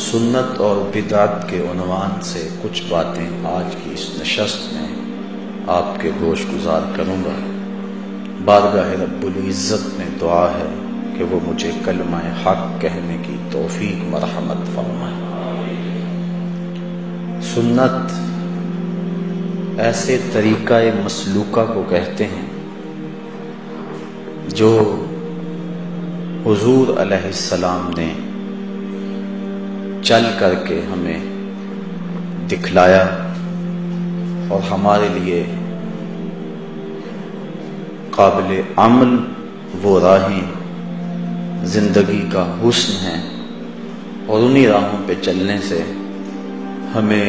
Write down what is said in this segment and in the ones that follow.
سنت اور بدعت کے عنوان سے کچھ باتیں آج کی اس نشست میں آپ کے گوش گزار کروں گا۔ بارگاہ رب العزت میں دعا ہے کہ وہ مجھے کلمہ حق کہنے کی توفیق مرحمت فرمائے۔ سنت ایسے طریقہ مسلوکہ کو کہتے ہیں جو حضور علیہ السلام نے چل کر کے ہمیں دکھلایا اور ہمارے لیے قابل عمل وہ راہیں زندگی کا حسن ہے، اور انہی راہوں پہ چلنے سے ہمیں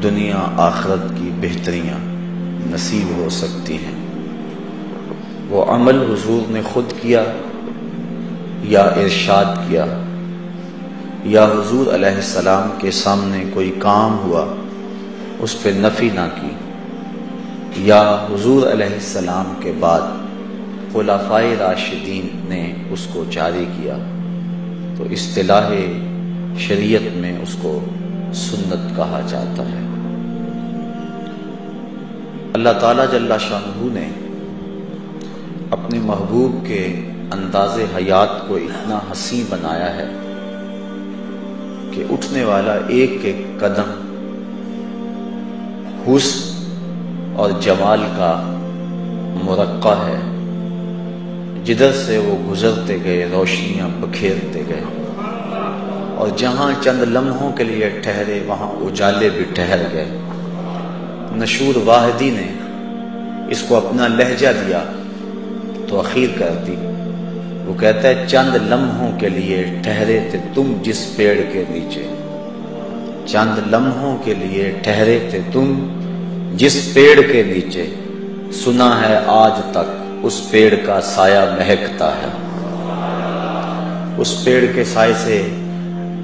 دنیا آخرت کی بہتریاں نصیب ہو سکتی ہیں۔ وہ عمل حضور نے خود کیا یا ارشاد کیا، یا حضور علیہ السلام کے سامنے کوئی کام ہوا اس پہ نفی نہ کی، یا حضور علیہ السلام کے بعد خلفائے راشدین نے اس کو جاری کیا، تو اصطلاح شریعت میں اس کو سنت کہا جاتا ہے۔ اللہ تعالیٰ جل شانہ نے اپنے محبوب کے انداز حیات کو اتنا حسین بنایا ہے کہ اٹھنے والا ایک ایک قدم حسن اور جمال کا مرقع ہے، جدھر سے وہ گزرتے گئے روشنیاں بکھیرتے گئے، اور جہاں چند لمحوں کے لیے ٹھہرے وہاں اجالے بھی ٹھہر گئے۔ نشور واحدی نے اس کو اپنا لہجہ دیا تو اخیر کر دی، وہ کہتا ہے چند لمحوں کے لیے ٹھہرے تھے تم جس پیڑ کے نیچے، چند لمحوں کے لیے ٹھہرے تھے تم جس پیڑ کے نیچے، سنا ہے آج تک اس پیڑ کا سایہ مہکتا ہے۔ اس پیڑ کے سائے سے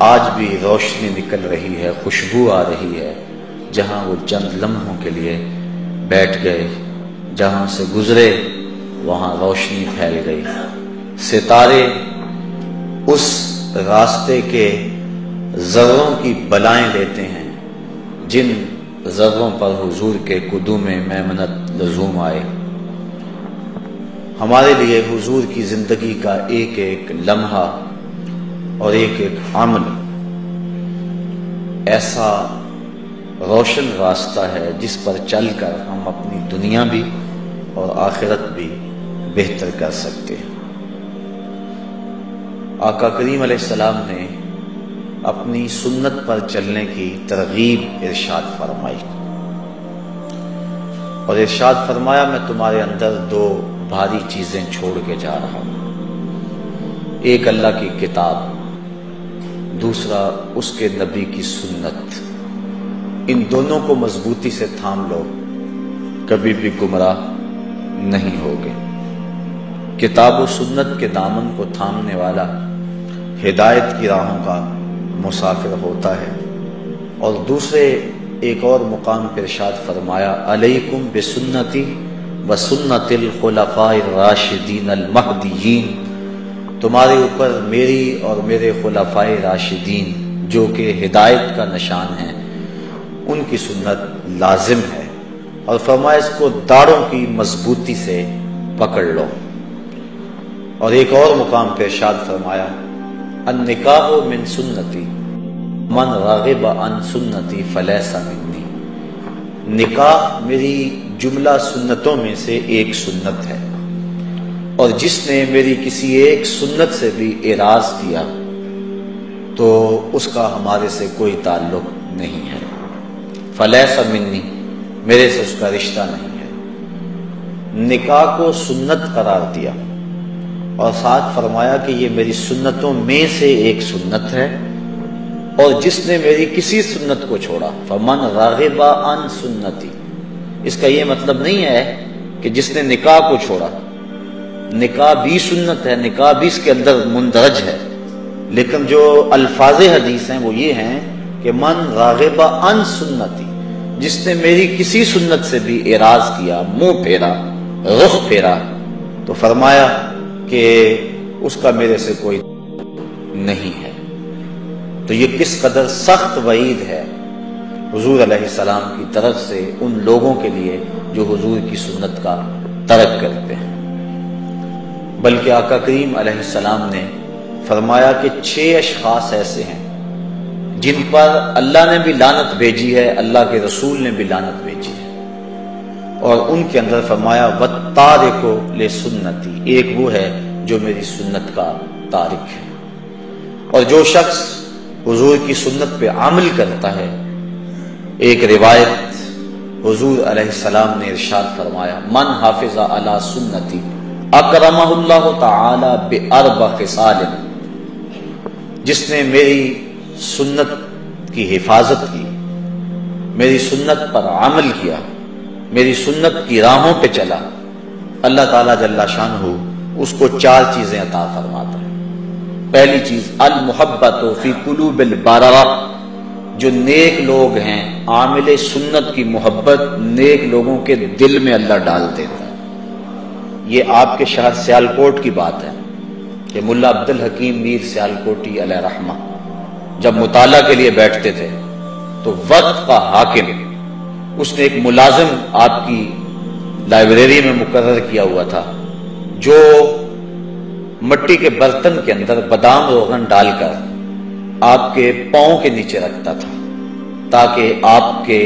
آج بھی روشنی نکل رہی ہے، خوشبو آ رہی ہے، جہاں وہ چند لمحوں کے لیے بیٹھ گئے، جہاں سے گزرے وہاں روشنی پھیل گئی۔ ستارے اس راستے کے ذروں کی بلائیں لیتے ہیں جن ذروں پر حضور کے قدوم میمنت لزوم آئے۔ ہمارے لیے حضور کی زندگی کا ایک ایک لمحہ اور ایک ایک عمل ایسا روشن راستہ ہے جس پر چل کر ہم اپنی دنیا بھی اور آخرت بھی بہتر کر سکتے ہیں۔ آقا کریم علیہ السلام نے اپنی سنت پر چلنے کی ترغیب ارشاد فرمائی، اور ارشاد فرمایا میں تمہارے اندر دو بھاری چیزیں چھوڑ کے جا رہا ہوں، ایک اللہ کی کتاب، دوسرا اس کے نبی کی سنت۔ ان دونوں کو مضبوطی سے تھام لو، کبھی بھی گمراہ نہیں ہوگے۔ کتاب و سنت کے دامن کو تھامنے والا ہدایت کی راہوں کا مسافر ہوتا ہے۔ اور دوسرے ایک اور مقام پر ارشاد فرمایا، علیکم بسنتی وسنت الخلفاء الراشدین المہدیین، تمہارے اوپر میری اور میرے خلفائے راشدین جو کہ ہدایت کا نشان ہیں ان کی سنت لازم ہے، اور فرمایا اس کو داڑوں کی مضبوطی سے پکڑ لو۔ اور ایک اور مقام پہ ارشاد فرمایا، النکاح من سنتی من راغب عن سنتی فلیس منی، نکاح میری جملہ سنتوں میں سے ایک سنت ہے، اور جس نے میری کسی ایک سنت سے بھی اعراض کیا تو اس کا ہمارے سے کوئی تعلق نہیں ہے، فلیس منی، میرے سے اس کا رشتہ نہیں ہے۔ نکاح کو سنت قرار دیا اور ساتھ فرمایا کہ یہ میری سنتوں میں سے ایک سنت ہے، اور جس نے میری کسی سنت کو چھوڑا، فمن راغب عن سنتی، اس کا یہ مطلب نہیں ہے کہ جس نے نکاح کو چھوڑا، نکاح بھی سنت ہے، نکاح بھی اس کے اندر مندرج ہے، لیکن جو الفاظ حدیث ہیں وہ یہ ہیں کہ من راغب عن سنتی، جس نے میری کسی سنت سے بھی اعراض کیا، منہ پھیرا، رخ پھیرا، تو فرمایا کہ اس کا میرے سے کوئی نہیں ہے۔ تو یہ کس قدر سخت وعید ہے حضور علیہ السلام کی طرف سے ان لوگوں کے لیے جو حضور کی سنت کا ترک کرتے ہیں۔ بلکہ آقا کریم علیہ السلام نے فرمایا کہ 6 اشخاص ایسے ہیں جن پر اللہ نے بھی لعنت بھیجی ہے، اللہ کے رسول نے بھی لعنت بھیجی ہے، اور ان کے اندر فرمایا وَالتَّارِكُ لِسُنَّتِي، ایک وہ ہے جو میری سنت کا تارک ہے۔ اور جو شخص حضور کی سنت پہ عمل کرتا ہے، ایک روایت حضور علیہ السلام نے ارشاد فرمایا من حافظ علی سنتی اکرمہ اللہ تعالی باربع خصال، جس نے میری سنت کی حفاظت کی، میری سنت پر عمل کیا، میری سنت کی راہوں پہ چلا، اللہ تعالیٰ جل شانہ اس کو 4 چیزیں عطا فرماتا ہے۔ پہلی چیز المحبت فی قلوب البررہ، جو نیک لوگ ہیں عامل سنت کی محبت نیک لوگوں کے دل میں اللہ ڈال دیتا ہے۔ یہ آپ کے شہر سیالکوٹ کی بات ہے کہ ملا عبد الحکیم میر سیالکوٹی علیہ رحمہ جب مطالعہ کے لیے بیٹھتے تھے تو وقت کا حاکم، اس نے ایک ملازم آپ کی لائبریری میں مقرر کیا ہوا تھا جو مٹی کے برتن کے اندر بادام روغن ڈال کر آپ کے پاؤں کے نیچے رکھتا تھا تاکہ آپ کے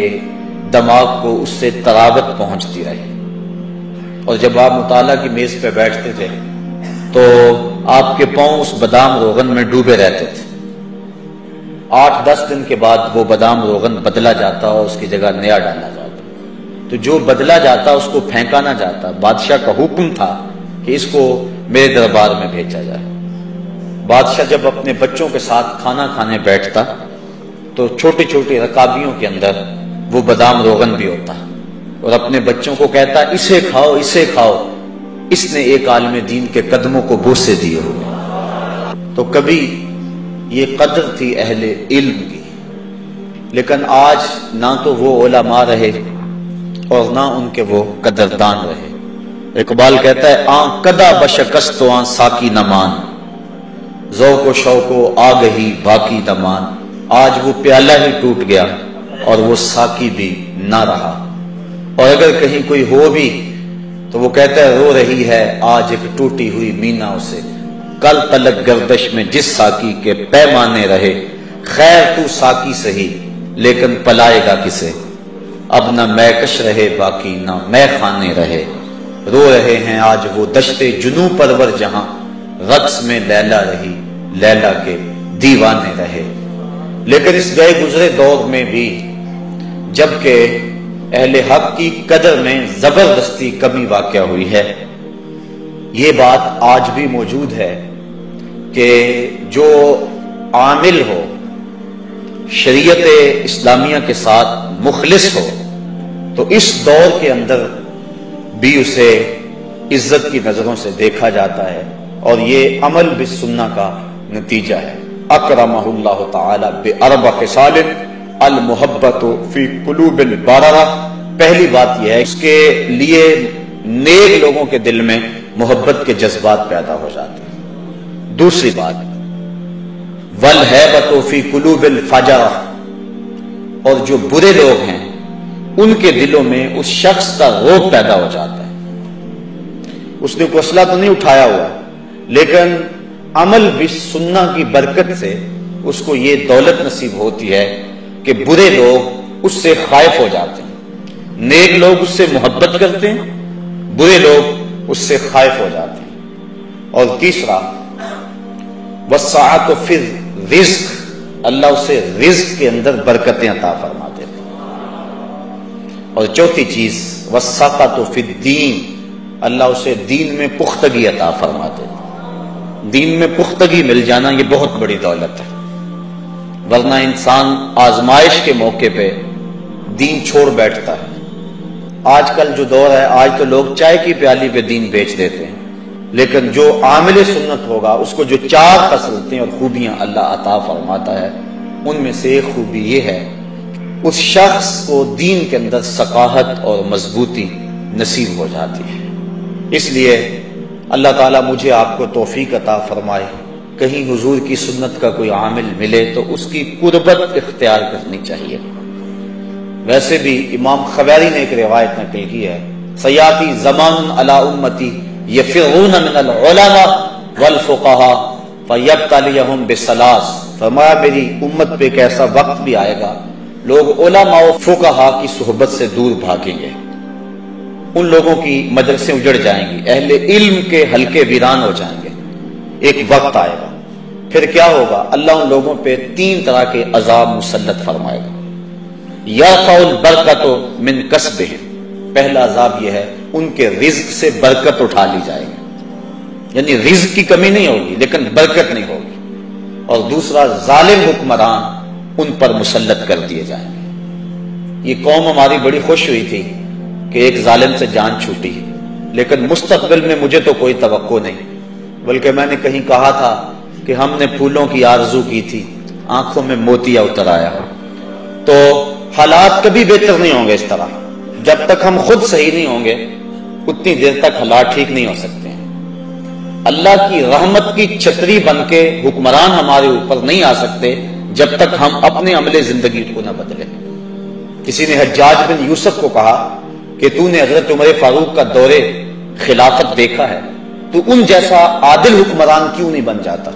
دماغ کو اس سے تراوت پہنچتی رہے، اور جب آپ مطالعہ کی میز پہ بیٹھتے تھے تو آپ کے پاؤں اس بادام روغن میں ڈوبے رہتے تھے۔ 8-10 دن کے بعد وہ بادام روغن بدلا جاتا اور اس کی جگہ نیا ڈالا جاتا، تو جو بدلا جاتا اس کو پھینکا نہ جاتا، بادشاہ کا حکم تھا کہ اس کو میرے دربار میں بھیجا جائے۔ بادشاہ جب اپنے بچوں کے ساتھ کھانا کھانے بیٹھتا تو چھوٹی چھوٹی رکابیوں کے اندر وہ بادام روغن بھی ہوتا اور اپنے بچوں کو کہتا اسے کھاؤ اسے کھاؤ، اس نے ایک عالم دین کے قدموں کو بوسے دیے ہوئے۔ تو کبھی یہ قدر تھی اہل علم کی، لیکن آج نہ تو وہ علماء رہے اور نہ ان کے وہ قدردان رہے۔ اقبال کہتا ہے آن کدا بشکست و آن ساکی نمان، ذوق و شوق و آگہی باقی دمان، آج وہ پیالہ ہی ٹوٹ گیا اور وہ ساکی بھی نہ رہا، اور اگر کہیں کوئی ہو بھی تو وہ کہتا ہے رو رہی ہے آج ایک ٹوٹی ہوئی مینا اسے، کل تلک گردش میں جس ساکی کے پیمانے رہے، خیر تو ساکی سہی لیکن پلائے گا کسے، اب نہ میکش رہے باقی نہ میں خانے رہے، رو رہے ہیں آج وہ دشتے جنوں پرور جہاں، رقص میں لیلا رہی لیلا کے دیوانے رہے۔ لیکن اس گئے گزرے دور میں بھی جبکہ اہل حق کی قدر میں زبردستی کمی واقع ہوئی ہے، یہ بات آج بھی موجود ہے کہ جو عامل ہو، شریعت اسلامیہ کے ساتھ مخلص ہو، تو اس دور کے اندر بھی اسے عزت کی نظروں سے دیکھا جاتا ہے، اور یہ عمل بالسنہ کا نتیجہ ہے۔ اکرمہ اللہ تعالی باربع خصال المحبت فی قلوب البررہ، پہلی بات یہ ہے اس کے لیے نیک لوگوں کے دل میں محبت کے جذبات پیدا ہو جاتے ہیں۔ دوسری بات والہیبۃ فی قلوب الفجرہ، اور جو برے لوگ ہیں ان کے دلوں میں اس شخص کا رعب پیدا ہو جاتا ہے۔ اس نے کوئی اسلحہ تو نہیں اٹھایا ہوا، لیکن عمل بالسنہ کی برکت سے اس کو یہ دولت نصیب ہوتی ہے کہ برے لوگ اس سے خائف ہو جاتے ہیں، نیک لوگ اس سے محبت کرتے ہیں، برے لوگ اس سے خائف ہو جاتے ہیں۔ اور تیسرا والسعۃ فی الرزق، اللہ اسے رزق کے اندر برکتیں عطا فرما دیتے ہیں۔ اور چوتھی چیز والسعۃ فی الدین، اللہ اسے دین میں پختگی عطا فرما دیتے ہیں۔ دین میں پختگی مل جانا یہ بہت بڑی دولت ہے، ورنہ انسان آزمائش کے موقع پہ دین چھوڑ بیٹھتا ہے۔ آج کل جو دور ہے، آج تو لوگ چائے کی پیالی پہ دین بیچ دیتے ہیں، لیکن جو عامل سنت ہوگا اس کو جو 4 خصلتیں اور خوبیاں اللہ عطا فرماتا ہے، ان میں سے ایک خوبی یہ ہے اس شخص کو دین کے اندر ثقافت اور مضبوطی نصیب ہو جاتی ہے۔ اس لیے اللہ تعالیٰ مجھے آپ کو توفیق عطا فرمائے کہیں حضور کی سنت کا کوئی عامل ملے تو اس کی قربت اختیار کرنی چاہیے۔ ویسے بھی امام خویری نے ایک روایت نقل کی ہے، سیاتی زمان علی امتی یفرون من العلماء والفقہاء فیبتلیہم بثلاث، فرمایا میری امت پہ ایک ایسا وقت بھی آئے گا لوگ علماء و فقہاء کی صحبت سے دور بھاگیں گے، ان لوگوں کی مدرسیں اجڑ جائیں گی، اہل علم کے حلقے ویران ہو جائیں گے۔ ایک وقت آئے گا، پھر کیا ہوگا؟ اللہ ان لوگوں پہ 3 طرح کے عذاب مسلط فرمائے گا۔ یرفع البرکۃ من کسبہم، پہلا عذاب یہ ہے ان کے رزق سے برکت اٹھا لی جائے گی، یعنی رزق کی کمی نہیں ہوگی لیکن برکت نہیں ہوگی۔ اور دوسرا، ظالم حکمران ان پر مسلط کر دیے جائیں گے۔ یہ قوم ہماری بڑی خوش ہوئی تھی کہ ایک ظالم سے جان چھوٹی، لیکن مستقبل میں مجھے تو کوئی توقع نہیں، بلکہ میں نے کہیں کہا تھا کہ ہم نے پھولوں کی آرزو کی تھی، آنکھوں میں موتیا اتر آیا۔ تو حالات کبھی بہتر نہیں ہوں گے اس طرح، جب تک ہم خود صحیح نہیں ہوں گے اتنی دیر تک حالات ٹھیک نہیں ہو سکتے ہیں۔ اللہ کی رحمت کی چھتری بن کے حکمران ہمارے اوپر نہیں آ سکتے جب تک ہم اپنے عمل زندگی کو نہ بدلیں۔ کسی نے حجاج بن یوسف کو کہا کہ تو نے حضرت عمر فاروق کا دور خلافت دیکھا ہے، تو ان جیسا عادل حکمران کیوں نہیں بن جاتا؟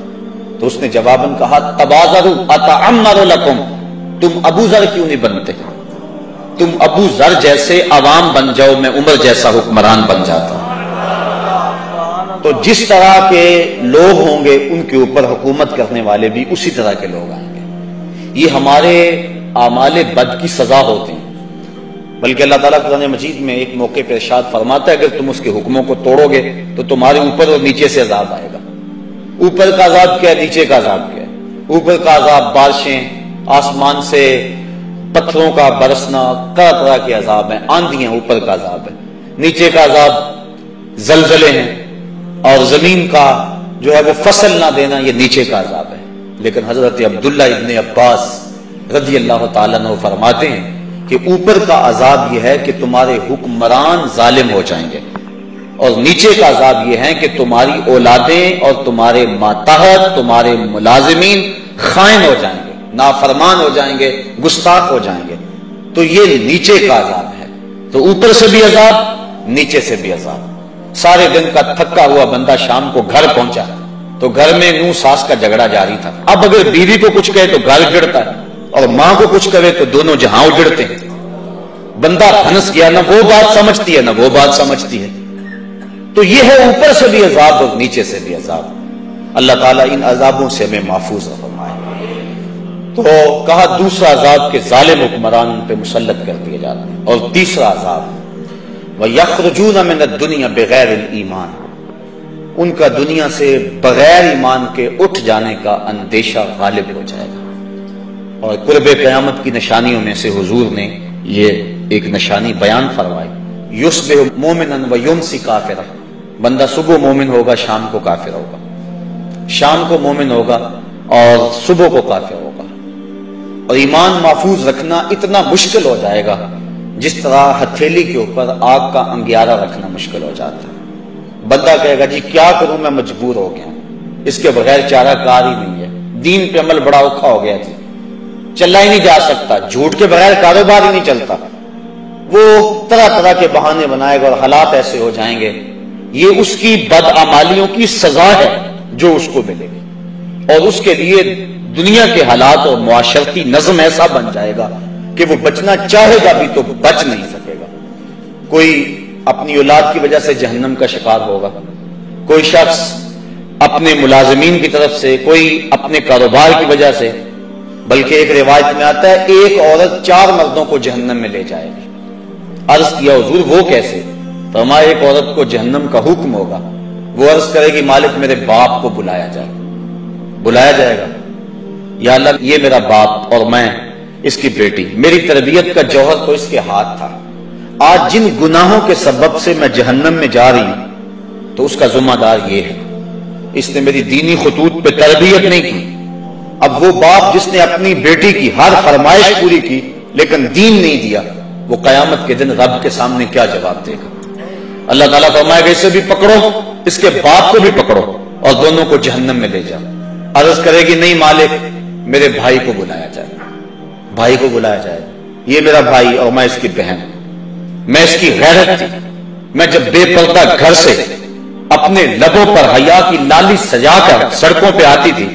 تو اس نے جواباً کہا تبازروا اتعمر لکم، تم ابو ذر کیوں نہیں بنتے؟ تم ابو ذر جیسے عوام بن جاؤ، میں عمر جیسا حکمران بن جاتا۔ تو جس طرح کے لوگ ہوں گے ان کے اوپر حکومت کرنے والے بھی اسی طرح کے لوگ آئیں گے۔ یہ ہمارے اعمال بد کی سزا ہوتے ہیں، بلکہ اللہ تعالیٰ قرآن مجید میں ایک موقع پہ ارشاد فرماتا ہے اگر تم اس کے حکموں کو توڑو گے تو تمہارے اوپر اور نیچے سے عذاب آئے گا۔ اوپر کا عذاب کیا ہے؟ نیچے کا عذاب کیا ہے؟ اوپر کا عذاب بارشیں، آسمان سے پتھروں کا برسنا، طرح طرح کے عذاب ہیں، آندھیاں اوپر کا عذاب ہے۔ نیچے کا عذاب زلزلے ہیں، اور زمین کا جو ہے وہ فصل نہ دینا، یہ نیچے کا عذاب ہے۔ لیکن حضرت عبداللہ ابن عباس رضی اللہ تعالیٰ عنہ فرماتے ہیں کہ اوپر کا عذاب یہ ہے کہ تمہارے حکمران ظالم ہو جائیں گے، اور نیچے کا عذاب یہ ہے کہ تمہاری اولادیں اور تمہارے ماتحت، تمہارے ملازمین خائن ہو جائیں گے، نافرمان ہو جائیں گے، گستاخ ہو جائیں گے۔ تو یہ نیچے کا عذاب ہے۔ تو اوپر سے بھی عذاب، نیچے سے بھی عذاب۔ سارے دن کا تھکا ہوا بندہ شام کو گھر پہنچا تو گھر میں نو ساس کا جھگڑا جاری تھا۔ اب اگر بیوی کو کچھ کہے تو گھر اجڑتا ہے، اور ماں کو کچھ کہے تو دونوں جہاں اجڑتے ہیں۔ بندہ پھنس گیا، نہ وہ بات سمجھتی ہے نہ وہ بات سمجھتی ہے۔ تو یہ ہے اوپر سے بھی عذاب اور نیچے سے بھی عذاب۔ اللہ تعالیٰ ان عذابوں سے ہمیں محفوظ فرمائے۔ تو کہا دوسرا عذاب کہ ظالم حکمران ان پہ مسلط کر دیے جاتے ہیں، اور تیسرا عذاب وَيَخْرُجُونَ مِنَ الدُّنْيَا بِغَيْرِ الْإِيمَانِ، ان کا دنیا سے بغیر ایمان کے اٹھ جانے کا اندیشہ غالب ہو جائے گا۔ اور قرب قیامت کی نشانیوں میں سے حضور نے یہ ایک نشانی بیان فرمائی، یُصْبِحُ مُؤْمِنًا وَيُمْسِی کافرًا، بندہ صبح مومن ہوگا شام کو کافر ہوگا، شام کو مومن ہوگا اور صبح کو کافر ہوگا۔ اور ایمان محفوظ رکھنا اتنا مشکل ہو جائے گا جس طرح ہتھیلی کے اوپر آگ کا انگیارہ رکھنا مشکل ہو جاتا ہے۔ بندہ کہے گا جی کیا کروں، میں مجبور ہو گیا، اس کے بغیر چارہ کار ہی نہیں ہے، دین پہ عمل بڑا اوکھا ہو گیا جی، چلا ہی نہیں جا سکتا، جھوٹ کے بغیر کاروبار ہی نہیں چلتا۔ وہ طرح طرح کے بہانے بنائے گا اور حالات ایسے ہو جائیں گے۔ یہ اس کی بدعمالیوں کی سزا ہے جو اس کو ملے گی، اور اس کے لیے دنیا کے حالات اور معاشرتی نظم ایسا بن جائے گا کہ وہ بچنا چاہے گا بھی تو بچ نہیں سکے گا۔ کوئی اپنی اولاد کی وجہ سے جہنم کا شکار ہوگا، کوئی شخص اپنے ملازمین کی طرف سے، کوئی اپنے کاروبار کی وجہ سے، بلکہ ایک روایت میں آتا ہے ایک عورت 4 مردوں کو جہنم میں لے جائے گی۔ عرض کیا حضور وہ کیسے؟ فرمایا ایک عورت کو جہنم کا حکم ہوگا، وہ عرض کرے گی مالک میرے باپ کو بلایا جائے، بلایا جائے گا، یا اللہ یہ میرا باپ اور میں اس کی بیٹی، میری تربیت کا جوہر تو اس کے ہاتھ تھا، آج جن گناہوں کے سبب سے میں جہنم میں جا رہی ہوں تو اس کا ذمہ دار یہ ہے، اس نے میری دینی خطوط پہ تربیت نہیں کی۔ اب وہ باپ جس نے اپنی بیٹی کی ہر فرمائش پوری کی لیکن دین نہیں دیا، وہ قیامت کے دن رب کے سامنے کیا جواب دے گا؟ اللہ تعالیٰ فرمائے گا اسے بھی پکڑو، اس کے باپ کو بھی پکڑو اور دونوں کو جہنم میں لے جاؤ۔ عرض کرے گی نہیں مالک میرے بھائی کو بلایا جائے، بھائی کو بلایا جائے، یہ میرا بھائی اور میں اس کی بہن، میں اس کی غیرت تھی، میں جب بے پردہ گھر سے اپنے لبوں پر حیا کی لالی سجا کر سڑکوں پہ آتی تھی،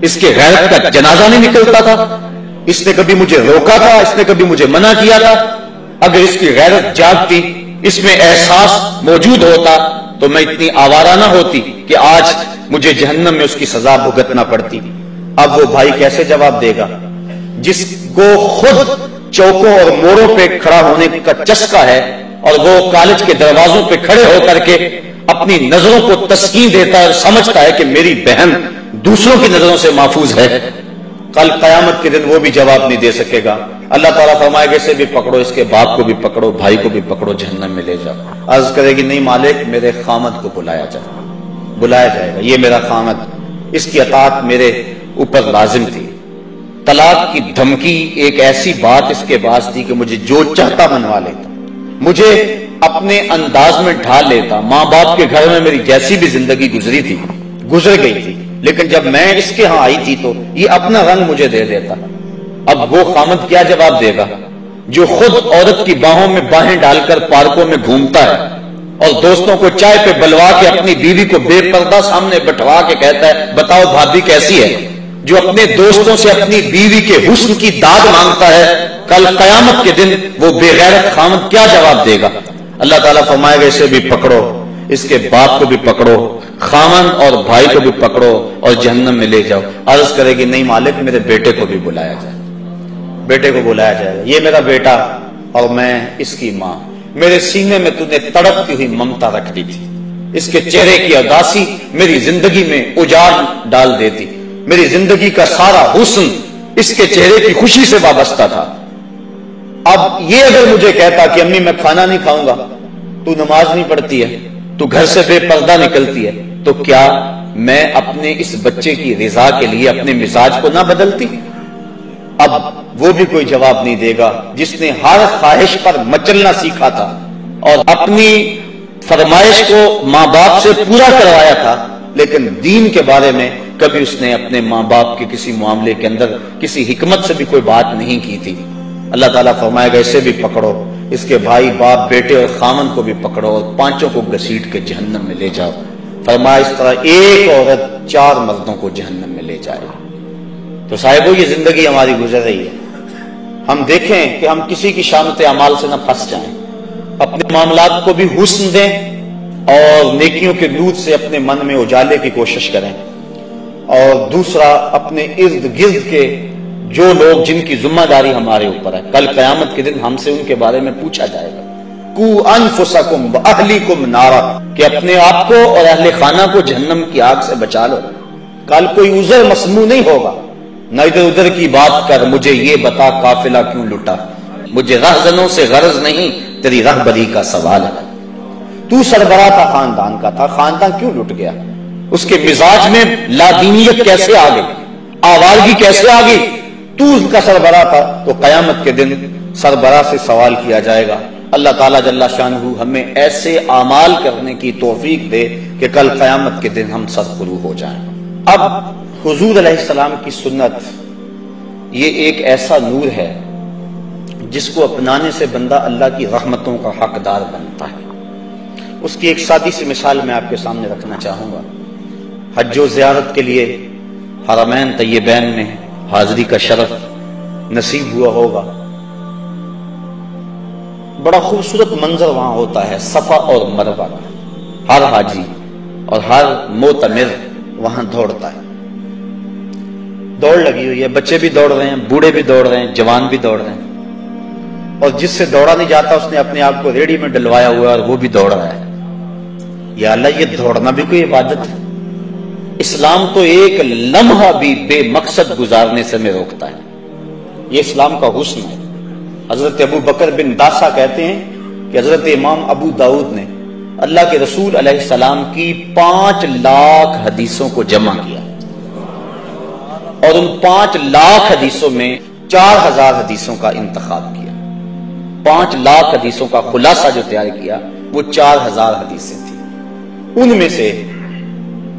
اس کے غیرت کا جنازہ نہیں نکلتا تھا، اس نے کبھی مجھے روکا تھا، اس نے کبھی مجھے منع کیا تھا؟ اگر اس کی غیرت جاگتی، اس میں احساس موجود ہوتا تو میں اتنی آوارہ نہ ہوتی کہ آج مجھے جہنم میں اس کی سزا بھگتنا پڑتی۔ اب وہ بھائی کیسے جواب دے گا جس کو خود چوکوں اور موڑوں پہ کھڑا ہونے کا چسکا ہے، اور وہ کالج کے دروازوں پہ کھڑے ہو کر کے اپنی نظروں کو تسکین دیتا ہے اور سمجھتا ہے کہ میری بہن دوسروں کی نظروں سے محفوظ ہے؟ کل قیامت کے دن وہ بھی جواب نہیں دے سکے گا۔ اللہ تعالیٰ فرمائے گا اسے بھی پکڑو، اس کے باپ کو بھی پکڑو، بھائی کو بھی پکڑو، جہنم میں لے جاؤ۔ عرض کرے گی نہیں مالک میرے خامد کو بلایا جائے، بلایا جائے گا، یہ میرا خامد، اس کی اطاعت میرے اوپر لازم تھی۔ طلاق کی دھمکی ایک ایسی بات اس کے پاس تھی کہ مجھے جو چاہتا منوا لیتا، مجھے اپنے انداز میں ڈھال لیتا۔ ماں باپ کے گھر میں میری جیسی بھی زندگی گزری تھی، گزر گئی تھی، لیکن جب میں اس کے ہاں آئی تھی تو یہ اپنا رنگ مجھے دے دیتا۔ اب وہ خامد کیا جواب دے گا جو خود عورت کی باہوں میں باہیں ڈال کر پارکوں میں گھومتا ہے اور دوستوں کو چائے پہ بلوا کے اپنی بیوی کو بے پردہ سامنے بٹھوا کے کہتا ہے بتاؤ بھابھی کیسی ہے، جو اپنے دوستوں سے اپنی بیوی کے حسن کی داد مانگتا ہے، کل قیامت کے دن وہ بے غیرت خامد کیا جواب دے گا؟ اللہ تعالیٰ فرمائے گا اسے بھی پکڑو، اس کے باپ کو بھی پکڑو، خامن اور بھائی کو بھی پکڑو اور جہنم میں لے جاؤ۔ عرض کرے گی نہیں مالک میرے بیٹے کو بھی بلایا جائے، بیٹے کو بلایا جائے گا، یہ میرا بیٹا اور میں اس کی ماں، میرے سینے میں تو نے تڑپتی ہوئی ممتا رکھ دی تھی، اس کے چہرے کی اداسی میری زندگی میں اجاڑ ڈال دیتی، میری زندگی کا سارا حسن اس کے چہرے کی خوشی سے وابستہ تھا۔ اب یہ اگر مجھے کہتا کہ امی میں کھانا نہیں کھاؤں گا، تو نماز نہیں پڑھتی ہے، تو گھر سے بے پردہ نکلتی ہے، تو کیا میں اپنے اس بچے کی رضا کے لیے اپنے مزاج کو نہ بدلتی؟ اب وہ بھی کوئی جواب نہیں دے گا جس نے ہر خواہش پر مچلنا سیکھا تھا اور اپنی فرمائش کو ماں باپ سے پورا کروایا تھا، لیکن دین کے بارے میں کبھی اس نے اپنے ماں باپ کے کسی معاملے کے اندر کسی حکمت سے بھی کوئی بات نہیں کی تھی۔ اللہ تعالیٰ فرمائے گا اسے بھی پکڑو، اس کے بھائی باپ بیٹے اور خامن کو بھی پکڑو اور پانچوں کو گھسیٹ کے جہنم میں لے جاؤ۔ فرمایا اس طرح ایک عورت 4 مردوں کو جہنم میں لے جائے۔ تو صاحبو یہ زندگی ہماری گزر رہی ہے، ہم دیکھیں کہ ہم کسی کی شامت اعمال سے نہ پھنس جائیں، اپنے معاملات کو بھی حسن دیں اور نیکیوں کے نور سے اپنے من میں اجالے کی کوشش کریں، اور دوسرا اپنے ارد گرد کے جو لوگ جن کی ذمہ داری ہمارے اوپر ہے، کل قیامت کے دن ہم سے ان کے بارے میں پوچھا جائے گا، قُوا أَنفُسَكُمْ وَأَهْلِكُمْ نَارًا، کہ اپنے آپ کو اور اہل خانہ کو جہنم کی آگ سے بچا لو۔ کل کوئی عذر مسموع نہیں ہوگا، نہ ادھر ادھر کی بات کر مجھے یہ بتا قافلہ کیوں لٹا، مجھے رہزنوں سے غرض نہیں، تیری رہبری کا سوال ہے۔ تو سربراہ تھا خاندان کا تھا، خاندان کیوں لٹ گیا؟ اس کے مزاج میں لادینیت کیسے آ گئی، آوارگی کیسے آ گئی؟ تو اس کا سربراہ تھا، تو قیامت کے دن سربراہ سے سوال کیا جائے گا۔ اللہ تعالیٰ جل شانہ ہمیں ایسے اعمال کرنے کی توفیق دے کہ کل قیامت کے دن ہم سرخرو ہو جائیں۔ اب حضور علیہ السلام کی سنت یہ ایک ایسا نور ہے جس کو اپنانے سے بندہ اللہ کی رحمتوں کا حقدار بنتا ہے۔ اس کی ایک سادی سی مثال میں آپ کے سامنے رکھنا چاہوں گا۔ حج و زیارت کے لیے حرمین طیبین میں حاضری کا شرف نصیب ہوا ہوگا، بڑا خوبصورت منظر وہاں ہوتا ہے، صفا اور مروہ، ہر حاجی اور ہر معتمر وہاں دوڑتا ہے، دوڑ لگی ہوئی ہے، بچے بھی دوڑ رہے ہیں، بوڑھے بھی دوڑ رہے ہیں، جوان بھی دوڑ رہے ہیں، اور جس سے دوڑا نہیں جاتا اس نے اپنے آپ کو ریڑھی میں ڈلوایا ہوا ہے اور وہ بھی دوڑ رہا ہے۔ یا اللہ، یہ دوڑنا بھی کوئی عبادت ہے؟ اسلام تو ایک لمحہ بھی بے مقصد گزارنے سے میں روکتا ہے، یہ اسلام کا حسن ہے۔ حضرت ابو بکر بن داسا کہتے ہیں کہ حضرت امام ابو داؤد نے اللہ کے رسول علیہ السلام کی 5 لاکھ حدیثوں کو جمع کیا، اور ان 5 لاکھ حدیثوں میں 4000 حدیثوں کا انتخاب کیا۔ 5 لاکھ حدیثوں کا خلاصہ جو تیار کیا وہ 4000 حدیثیں تھیں، ان میں سے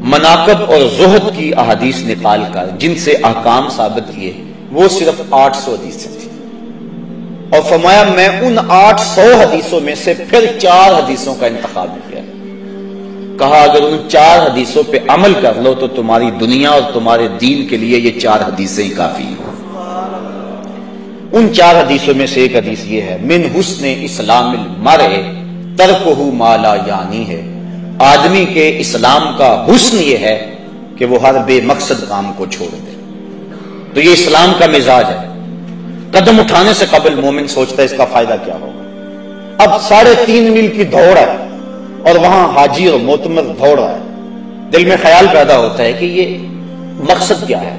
مناقب اور زہد کی احادیث نکال کر جن سے احکام ثابت کیے وہ صرف 800 حدیثیں تھیں، اور فرمایا میں ان 800 حدیثوں میں سے پھر 4 حدیثوں کا انتخاب کیا، کہا اگر ان 4 حدیثوں پہ عمل کر لو تو تمہاری دنیا اور تمہارے دین کے لیے یہ 4 حدیثیں ہی کافی ہیں۔ ان 4 حدیثوں میں سے ایک حدیث یہ ہے، من حسن اسلام المرء ترکہ ما لا یعنی ہے، آدمی کے اسلام کا حسن یہ ہے کہ وہ ہر بے مقصد کام کو چھوڑ دے۔ تو یہ اسلام کا مزاج ہے۔ قدم اٹھانے سے قبل مومن سوچتا ہے اس کا فائدہ کیا ہوگا۔ اب 3.5 میل کی دوڑ ہے اور وہاں حاجی اور معتمر دوڑ رہا ہے، دل میں خیال پیدا ہوتا ہے کہ یہ مقصد کیا ہے۔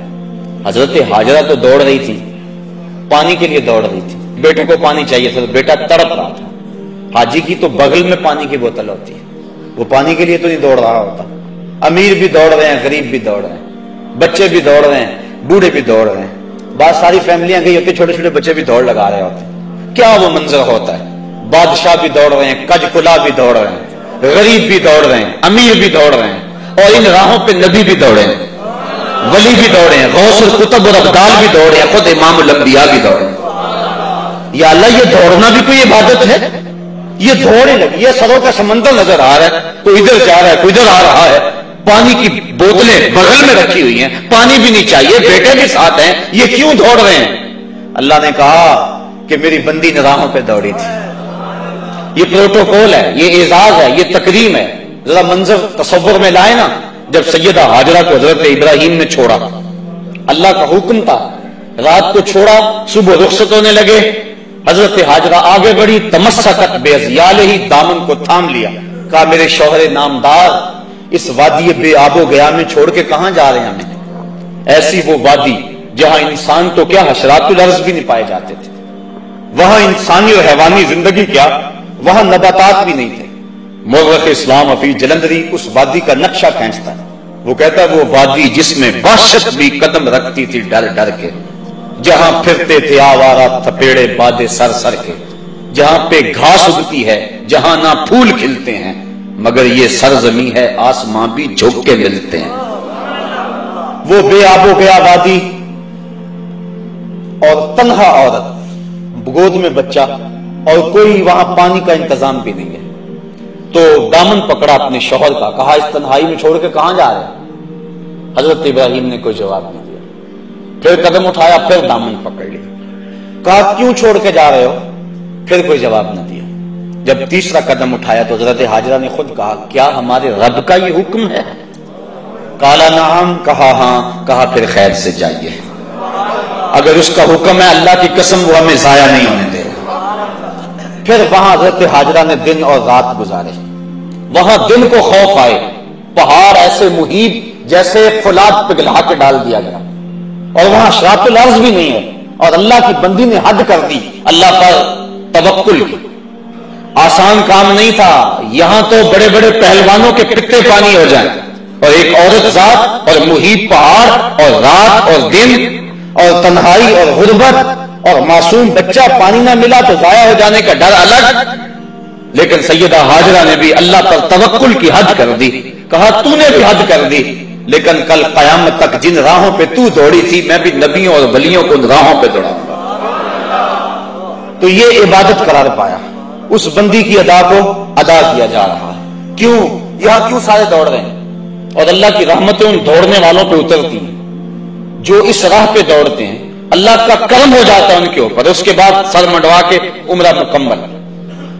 حضرت ہاجرہ تو دوڑ رہی تھی، پانی کے لیے دوڑ رہی تھی، بیٹے کو پانی چاہیے تھا، بیٹا تڑپ رہا تھا۔ حاجی کی تو بغل میں پانی کی بوتل ہوتی ہے، وہ پانی کے لیے تو نہیں دوڑ رہا ہوتا۔ امیر بھی دوڑ رہے ہیں، غریب بھی دوڑ رہے ہیں، بچے بھی دوڑ رہے ہیں، بوڑھے بھی دوڑ رہے ہیں، بہت ساری فیملیاں گئی ہوتی، چھوٹے چھوٹے بچے بھی دوڑ لگا رہے ہوتے ہیں۔ کیا وہ منظر ہوتا ہے، بادشاہ بھی دوڑ رہے ہیں، کج کلا بھی دوڑ رہے ہیں، غریب بھی دوڑ رہے ہیں، امیر بھی دوڑ رہے ہیں، اور ان راہوں پہ نبی بھی دوڑے ہیں، ولی بھی دوڑے ہیں، غوث القطب اور ابدال بھی دوڑے ہیں، خود امام الانبیاء بھی دوڑے ہیں۔ یا اللہ، یہ دوڑنا بھی کوئی عبادت ہے؟ یہ دوڑے لگی ہے، سروں کا سمندر نظر آ رہا ہے، کوئی ادھر جا رہا ہے، کوئی ادھر آ رہا ہے، پانی کی بوتلیں بغل میں رکھی ہوئی ہیں، پانی بھی نہیں چاہیے، بیٹے بھی ساتھ ہیں، یہ کیوں دوڑ رہے ہیں؟ اللہ نے کہا کہ میری بندی نے راہوں پہ دوڑی تھی۔ یہ پروٹوکول ہے، یہ اعزاز ہے، یہ تکریم ہے۔ ذرا منظر تصور میں لائے نا، جب سیدہ ہاجرہ کو حضرت ابراہیم نے چھوڑا، اللہ کا حکم تھا، رات کو چھوڑا، صبح رخصت ہونے لگے، حضرت ہاجرہ آگے بڑھی، تمسکت بعضیالہ، دامن کو تھام لیا، کہا میرے شوہر نامدار اس وادی بے آب و گیا میں چھوڑ کے کہاں جا رہے ہیں ہمیں؟ ایسی وہ وادی جہاں انسان تو کیا حشرات الارض بھی نہیں پائے جاتے تھے، وہاں انسانی اور حیوانی زندگی کیا، وہاں نباتات بھی نہیں تھے۔ مورخ اسلام حفیظ جلندری اس وادی کا نقشہ کھینچتا ہے، وہ کہتا ہے وہ وادی جس میں وحشت بھی قدم رکھتی تھی ڈر ڈر کے، جہاں پھرتے تھے آوارہ تھپیڑے بادے سر سر کے، جہاں پہ گھاس اگتی ہے، جہاں نہ پھول کھلتے ہیں، مگر یہ سرزمین ہے آسماں بھی جھک کے ملتے ہیں۔ وہ بے آب و گیا وادی، اور تنہا عورت، گود میں بچہ، اور کوئی وہاں پانی کا انتظام بھی نہیں ہے۔ تو دامن پکڑا اپنے شوہر کا، کہا اس تنہائی میں چھوڑ کے کہاں جا رہے ہیں؟ حضرت ابراہیم نے کوئی جواب نہیں دیا، پھر قدم اٹھایا، پھر دامن پکڑ لیا، کہا کیوں چھوڑ کے جا رہے ہو؟ پھر کوئی جواب نہ دیا۔ جب تیسرا قدم اٹھایا تو حضرت ہاجرہ نے خود کہا کیا ہمارے رب کا یہ حکم ہے؟ کالا نعم، کہا ہاں، کہا پھر خیر سے جائیے، اگر اس کا حکم ہے اللہ کی قسم وہ ہمیں ضائع نہیں ہونے دے۔ پھر وہاں حضرت ہاجرہ نے دن اور رات گزارے، وہاں دن کو خوف آئے، پہاڑ ایسے محیط جیسے فولاد پگھلا کے ڈال دیا گیا، اور وہاں اشراط الارض بھی نہیں ہے، اور اللہ کی بندی نے حد کر دی اللہ پر توکل کی۔ آسان کام نہیں تھا، یہاں تو بڑے بڑے پہلوانوں کے پتے پانی ہو جائیں، اور ایک عورت ذات اور محیط پہاڑ اور رات اور دن اور تنہائی اور غربت اور معصوم بچہ، پانی نہ ملا تو ضائع ہو جانے کا ڈر الگ۔ لیکن سیدہ ہاجرہ نے بھی اللہ پر توکل کی حد کر دی، کہا تو نے بھی حد کر دی، لیکن کل قیامت تک جن راہوں پہ تو دوڑی تھی میں بھی نبیوں اور ولیوں کو ان راہوں پہ دوڑاؤں گا۔ تو یہ عبادت قرار پایا، اس بندی کی ادا کو ادا کیا جا رہا ہے۔ کیوں یہاں کیوں سارے دوڑ رہے ہیں؟ اور اللہ کی رحمتیں ان دوڑنے والوں پہ اترتی ہیں جو اس راہ پہ دوڑتے ہیں، اللہ کا کرم ہو جاتا ہے ان کے اوپر، اس کے بعد سر منڈوا کے عمرہ مکمل۔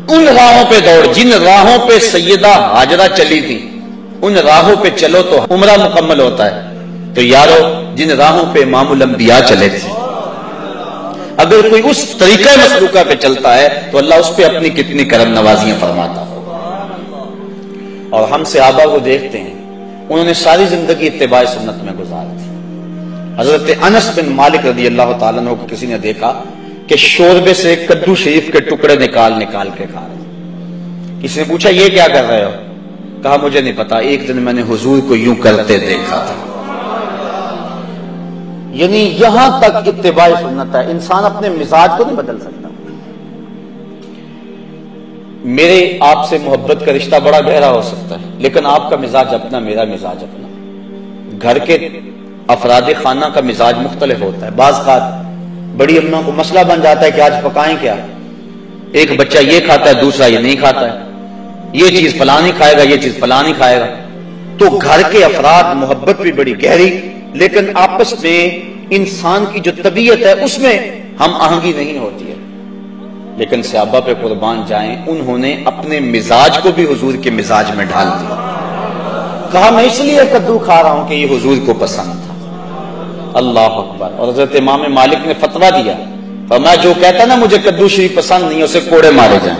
ان راہوں پہ دوڑ، جن راہوں پہ سیدہ ہاجرہ چلی تھی ان راہوں پہ چلو تو عمرہ مکمل ہوتا ہے۔ تو یارو جن راہوں پہ امام الانبیاء چلے تھے، اگر کوئی اس طریقہ مسلوکہ پہ چلتا ہے تو اللہ اس پہ اپنی کتنی کرم نوازیاں فرماتا۔ اور ہم صحابہ کو دیکھتے ہیں، انہوں نے ساری زندگی اتباع سنت میں گزاری تھی۔ حضرت انس بن مالک رضی اللہ تعالیٰ عنہ کو کسی نے دیکھا کہ شوربے سے کدو شریف کے ٹکڑے نکال نکال کے کھا رہے۔ کسی نے پوچھا یہ کیا کر رہے ہو؟ کہا مجھے نہیں پتا، ایک دن میں نے حضور کو یوں کرتے دیکھا تھا۔ یعنی یہاں تک اتباع سنت ہے، انسان اپنے مزاج کو نہیں بدل سکتا۔ میرے آپ سے محبت کا رشتہ بڑا گہرا ہو سکتا ہے، لیکن آپ کا مزاج اپنا، میرا مزاج اپنا۔ گھر کے افراد خانہ کا مزاج مختلف ہوتا ہے. بعض کا بڑی اماں کو مسئلہ بن جاتا ہے کہ آج پکائیں کیا. ایک بچہ یہ کھاتا ہے، دوسرا یہ نہیں کھاتا ہے، یہ چیز فلاں نہیں کھائے گا، یہ چیز فلاں نہیں کھائے گا. تو گھر کے افراد محبت بھی بڑی گہری، لیکن آپس میں انسان کی جو طبیعت ہے اس میں ہم آہنگی نہیں ہوتی ہے. لیکن صحابہ پہ قربان جائیں، انہوں نے اپنے مزاج کو بھی حضور کے مزاج میں ڈھال دیا. کہا میں اس لیے کدو کھا رہا ہوں کہ یہ حضور کو پسند تھا. اللہ اکبر. اور حضرت امام مالک نے فتویٰ دیا، فرمایا جو کہتا نا مجھے کدو شریف پسند نہیں، اسے کوڑے مارے جائیں،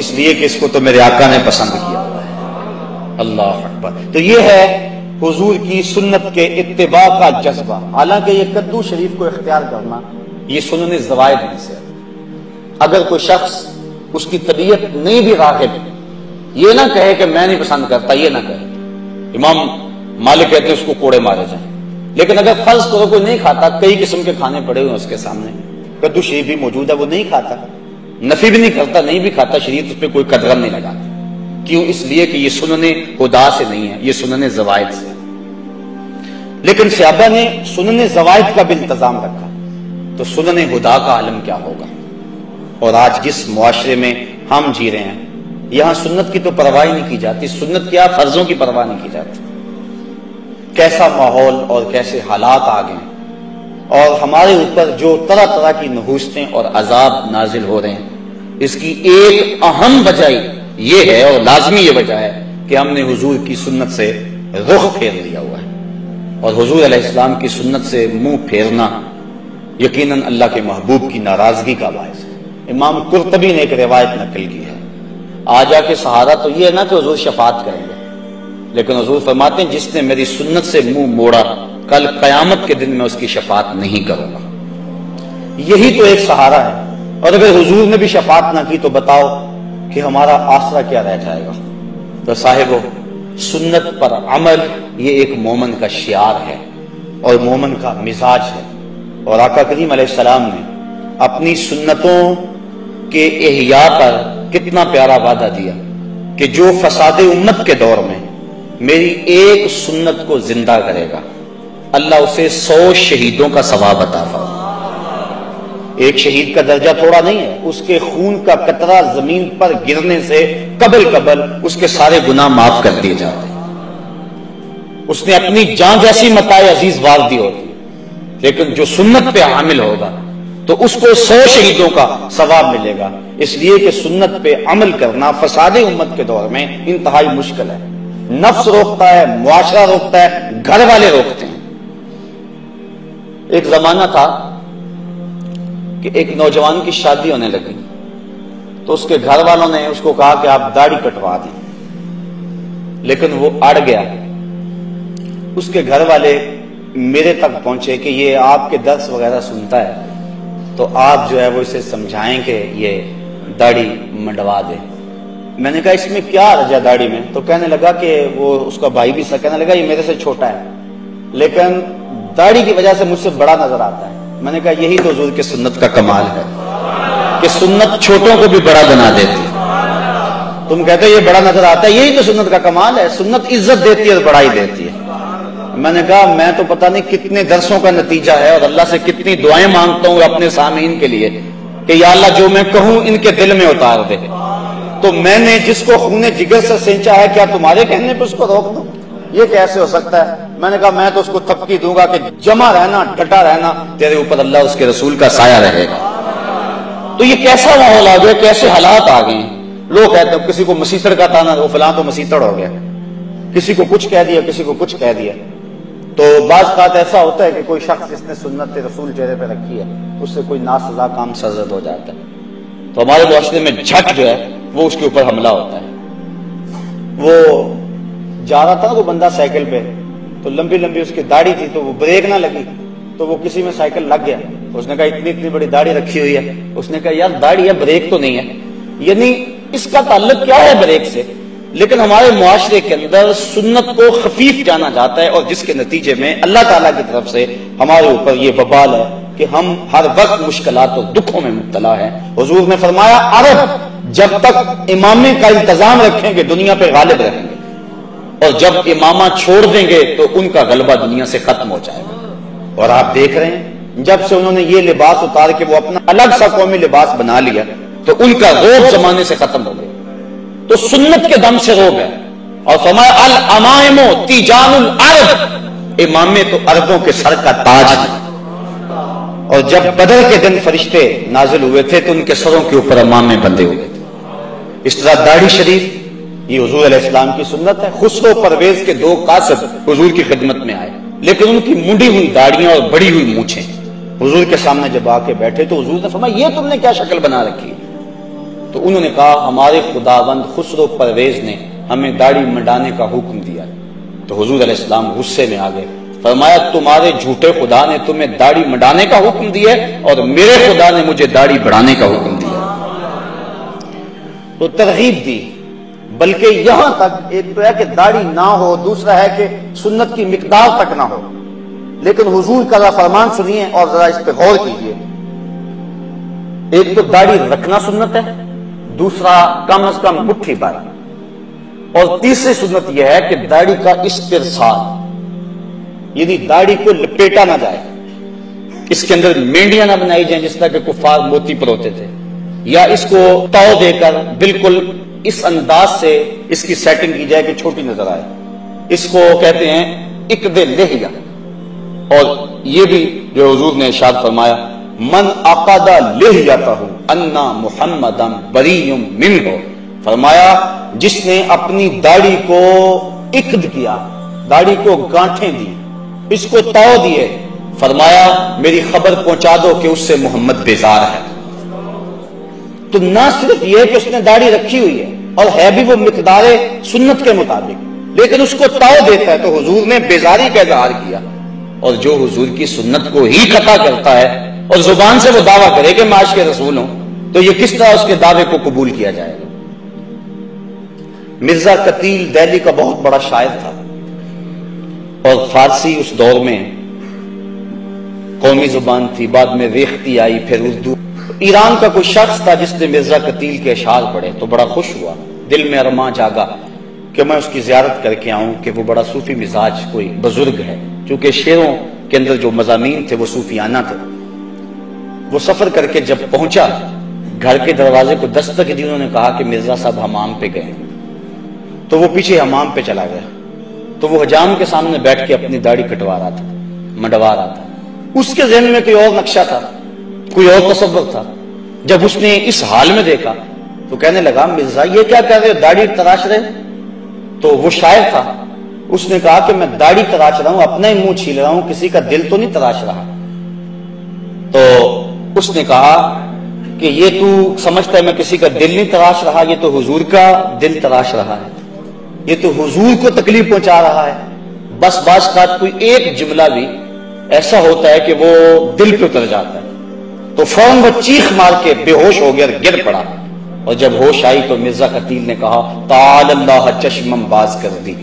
اس لیے کہ اس کو تو میرے آقا نے پسند کیا. اللہ اکبر. تو یہ ہے حضور کی سنت کے اتباع کا جذبہ. حالانکہ یہ کدو شریف کو اختیار کرنا یہ سنن زوائد میں سے. اگر کوئی شخص اس کی طبیعت نہیں بھی راغب، یہ نہ کہے کہ میں نہیں پسند کرتا، یہ نہ کہے. امام مالک کہتے ہیں اس کو کوڑے مارے جائیں. لیکن اگر فرض کرو کوئی نہیں کھاتا، کئی قسم کے کھانے پڑے ہوئے اس کے سامنے، کدو شریف بھی موجود ہے، وہ نہیں کھاتا، نفی بھی نہیں کرتا، نہیں بھی کھاتا، شریعت اس پہ کوئی قدغن نہیں لگاتی. کیوں؟ اس لیے کہ یہ سنن خدا سے نہیں ہے، یہ سنن زوائد سے. لیکن صحابہ نے سنن زوائد کا بھی انتظام رکھا، تو سنن خدا کا عالم کیا ہوگا. اور آج جس معاشرے میں ہم جی رہے ہیں، یہاں سنت کی تو پرواہ نہیں کی جاتی. سنت کیا، فرضوں کی پرواہ نہیں کی جاتی. کیسا ماحول اور کیسے حالات آ گئے، اور ہمارے اوپر جو طرح طرح کی نحوستیں اور عذاب نازل ہو رہے ہیں، اس کی ایک اہم وجہ یہ ہے، اور لازمی یہ وجہ ہے، کہ ہم نے حضور کی سنت سے رخ پھیر لیا ہوا ہے. اور حضور علیہ السلام کی سنت سے منہ پھیرنا یقیناً اللہ کے محبوب کی ناراضگی کا باعث ہے. امام قرطبی نے ایک روایت نقل کی ہے. آ جا کے سہارا تو یہ ہے نا کہ حضور شفاعت کریں گے، لیکن حضور فرماتے ہیں جس نے میری سنت سے منہ موڑا، کل قیامت کے دن میں اس کی شفاعت نہیں کروں گا. یہی تو ایک سہارا ہے. اور اگر حضور نے بھی شفاعت نہ کی تو بتاؤ کہ ہمارا آسرا کیا رہ جائے گا. تو صاحبو، سنت پر عمل یہ ایک مومن کا شعار ہے اور مومن کا مزاج ہے. اور آقا کریم علیہ السلام نے اپنی سنتوں کے احیاء پر کتنا پیارا وعدہ دیا کہ جو فساد امت کے دور میں میری ایک سنت کو زندہ کرے گا، اللہ اسے 100 شہیدوں کا ثواب عطا فرمائے. ایک شہید کا درجہ تھوڑا نہیں ہے، اس کے خون کا قطرہ زمین پر گرنے سے قبل اس کے سارے گناہ معاف کر دیے جاتے ہیں. اس نے اپنی جان جیسی متاع عزیز وار دی ہوتی، لیکن جو سنت پہ عامل ہوگا تو اس کو 100 شہیدوں کا ثواب ملے گا. اس لیے کہ سنت پہ عمل کرنا فساد امت کے دور میں انتہائی مشکل ہے. نفس روکتا ہے، معاشرہ روکتا ہے، گھر والے روکتے ہیں. ایک زمانہ تھا کہ ایک نوجوان کی شادی ہونے لگی تو اس کے گھر والوں نے اس کو کہا کہ آپ داڑھی کٹوا دیں، لیکن وہ اڑ گیا. اس کے گھر والے میرے تک پہنچے کہ یہ آپ کے درس وغیرہ سنتا ہے، تو آپ جو ہے وہ اسے سمجھائیں کہ یہ داڑھی منڈوا دے. میں نے کہا اس میں کیا حرج ہے داڑھی میں؟ تو کہنے لگا کہ وہ اس کا بھائی بھی سا کہنے لگا یہ میرے سے چھوٹا ہے، لیکن داڑھی کی وجہ سے مجھ سے بڑا نظر آتا ہے. میں نے کہا یہی تو حضور کی سنت کا کمال ہے کہ سنت چھوٹوں کو بھی بڑا بنا دیتی ہے. تم کہتے ہو یہ بڑا نظر آتا ہے، یہی تو سنت کا کمال ہے. سنت عزت دیتی ہے اور بڑائی دیتی ہے. میں نے کہا میں تو پتہ نہیں کتنے درسوں کا نتیجہ ہے اور اللہ سے کتنی دعائیں مانگتا ہوں اپنے سامعین کے لیے کہ یا اللہ جو میں کہوں ان کے دل میں اتار دے. تو میں نے جس کو خون جگر سے سینچا ہے، کیا تمہارے کہنے پہ اس کو روک دوں؟ یہ کیسے ہو سکتا ہے؟ میں نے کہا میں تو اس کو تھپکی دوں گا کہ جمع رہنا، ڈٹا رہنا، تیرے اوپر اللہ اس کے رسول کا سایہ رہے گا. تو یہ کیسا ماحول آ گیا، کیسے حالات آ گئے. لوگ کہتے ہیں کسی کو مسیتڑ کا تانا، وہ فلاں تو مسیتڑ ہو گیا، کسی کو کچھ کہہ دیا، کسی کو کچھ کہہ دیا. تو بعض بات ایسا ہوتا ہے کہ کوئی شخص جس نے سنت رسول چہرے پہ رکھی ہے اس سے کوئی ناسزا کام سرزد ہو جاتا ہے، تو ہمارے معاشرے میں جھٹ جو ہے وہ اس کے اوپر حملہ ہوتا ہے. وہ جا رہا تھا وہ بندہ سائیکل پہ، تو لمبی لمبی اس کی داڑھی تھی تو وہ بریک نہ لگی تو وہ کسی میں سائیکل لگ گیا. اس نے کہا اتنی بڑی داڑھی رکھی ہوئی ہے. اس نے کہا یار داڑھی ہے، بریک تو نہیں ہے. یعنی اس کا تعلق کیا ہے بریک سے؟ لیکن ہمارے معاشرے کے اندر سنت کو خفیف جانا جاتا ہے، اور جس کے نتیجے میں اللہ تعالیٰ کی طرف سے ہمارے اوپر یہ وبال ہے کہ ہم ہر وقت مشکلات اور دکھوں میں مبتلا ہیں. حضور نے فرمایا عرب جب تک امامے کا انتظام رکھیں گے دنیا پہ غالب رہیں گے. اور جب امامہ چھوڑ دیں گے تو ان کا غلبہ دنیا سے ختم ہو جائے گا۔ اور آپ دیکھ رہے ہیں جب سے انہوں نے یہ لباس اتار کے وہ اپنا الگ سا قومی لباس بنا لیا تو ان کا روب زمانے سے ختم ہو گیا، تو سنت کے دم سے روب ہے۔ اور فرمایا الامائم تیجان العرب، امامے تو عربوں کے سر کا تاج ہے۔ اور جب بدر کے دن فرشتے نازل ہوئے تھے تو ان کے سروں کے اوپر امامے بندھے ہوئے تھے۔ اس طرح داڑھی شریف یہ حضور علیہ السلام کی سنت ہے۔ خسرو پرویز کے دو قاصد حضور کی خدمت میں آئے، لیکن ان کی منڈی ہوئی داڑیاں اور بڑی ہوئی مونچھیں حضور کے سامنے جب آ کے بیٹھے تو حضور نے فرمایا یہ تم نے کیا شکل بنا رکھی؟ تو انہوں نے کہا ہمارے خداوند خسرو پرویز نے ہمیں داڑھی منڈانے کا حکم دیا۔ تو حضور علیہ السلام غصے میں آ گئے، فرمایا تمہارے جھوٹے خدا نے تمہیں داڑھی منڈانے کا حکم دیا اور میرے خدا نے مجھے داڑھی بڑھانے کا حکم دیا۔ تو ترغیب دی، بلکہ یہاں تک ایک تو ہے کہ داڑھی نہ ہو، دوسرا ہے کہ سنت کی مقدار تک نہ ہو، لیکن حضور کا فرمان سنیے اور ذرا اس پہ غور کیجیے۔ ایک تو داڑھی رکھنا سنت ہے، دوسرا کم از کم مٹھی بھر، اور تیسری سنت یہ ہے کہ داڑھی کا استرسال، یعنی داڑھی کو لپیٹا نہ جائے، اس کے اندر مینڈیاں نہ بنائی جائیں جس طرح کہ کفار موتی پروتے تھے، یا اس کو تاؤ دے کر بالکل اس انداز سے اس کی سیٹنگ کی جائے کہ چھوٹی نظر آئے، اس کو کہتے ہیں اقد لحیہ۔ اور یہ بھی جو حضور نے ارشاد فرمایا من عقد لحیتہ انا محمدا بریء منہ، فرمایا جس نے اپنی داڑھی کو عقد کیا، داڑھی کو گانٹھیں دی، اس کو تاؤ دیے، فرمایا میری خبر پہنچا دو کہ اس سے محمد بیزار ہے۔ تو نہ صرف یہ کہ اس نے داڑھی رکھی ہوئی ہے اور ہے بھی وہ مقدار سنت کے مطابق، لیکن اس کو تاؤ دیتا ہے، تو حضور نے بیزاری کا اظہار کیا۔ اور جو حضور کی سنت کو ہی قطع کرتا ہے اور زبان سے وہ دعویٰ کرے کہ میں عاشق رسول ہوں، تو یہ کس طرح اس کے دعوے کو قبول کیا جائے گا؟ مرزا قتیل دہلی کا بہت بڑا شاعر تھا، اور فارسی اس دور میں قومی زبان تھی، بعد میں ریختی آئی، پھر اردو۔ ایران کا کوئی شخص تھا جس نے مرزا قتیل کے اشعار پڑھے تو بڑا خوش ہوا، دل میں ارماں جاگا کہ میں اس کی زیارت کر کے آؤں کہ وہ بڑا صوفی مزاج کوئی بزرگ ہے، چونکہ شعروں کے اندر جو مضامین تھے وہ صوفیانہ تھے۔ وہ سفر کر کے جب پہنچا، گھر کے دروازے کو دستک دی، انہوں نے کہا کہ مرزا صاحب حمام پہ گئے، تو وہ پیچھے حمام پہ چلا گیا، تو وہ حجام کے سامنے بیٹھ کے اپنی داڑھی کٹوا رہا تھا، منڈوا رہا تھا۔ اس کے ذہن میں کوئی اور نقشہ تھا، کوئی اور تصور تھا۔ جب اس نے اس حال میں دیکھا تو کہنے لگا مرزا یہ کیا کر رہے ہو، داڑھی تراش رہے؟ تو وہ شاعر تھا، اس نے کہا کہ میں داڑھی تراش رہا ہوں، اپنا ہی منہ چھیل رہا ہوں، کسی کا دل تو نہیں تراش رہا۔ تو اس نے کہا کہ یہ تو سمجھتا ہے میں کسی کا دل نہیں تراش رہا، یہ تو حضور کا دل تراش رہا ہے، یہ تو حضور کو تکلیف پہنچا رہا ہے۔ بس بعض اوقات کوئی ایک جملہ بھی ایسا ہوتا ہے کہ وہ دل پہ اتر جاتا ہے، تو فوراً وہ چیخ مار کے بے ہوش ہو گیا، گر پڑا، اور جب ہوش آئی تو مرزا قتیل نے کہا تعال اللہ چشمم باز کر دی،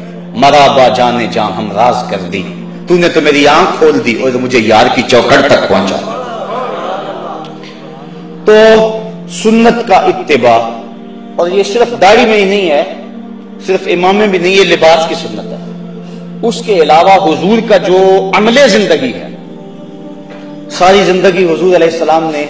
مرا با جانے جاں ہم راز کر دی، تو نے تو میری آنکھ کھول دی اور مجھے یار کی چوکھٹ تک پہنچا۔ تو سنت کا اتباع، اور یہ صرف داڑھی میں ہی نہیں ہے، صرف امام میں بھی نہیں، یہ لباس کی سنت ہے۔ اس کے علاوہ حضور کا جو عمل زندگی ہے، ساری زندگی حضور علیہ السلام نے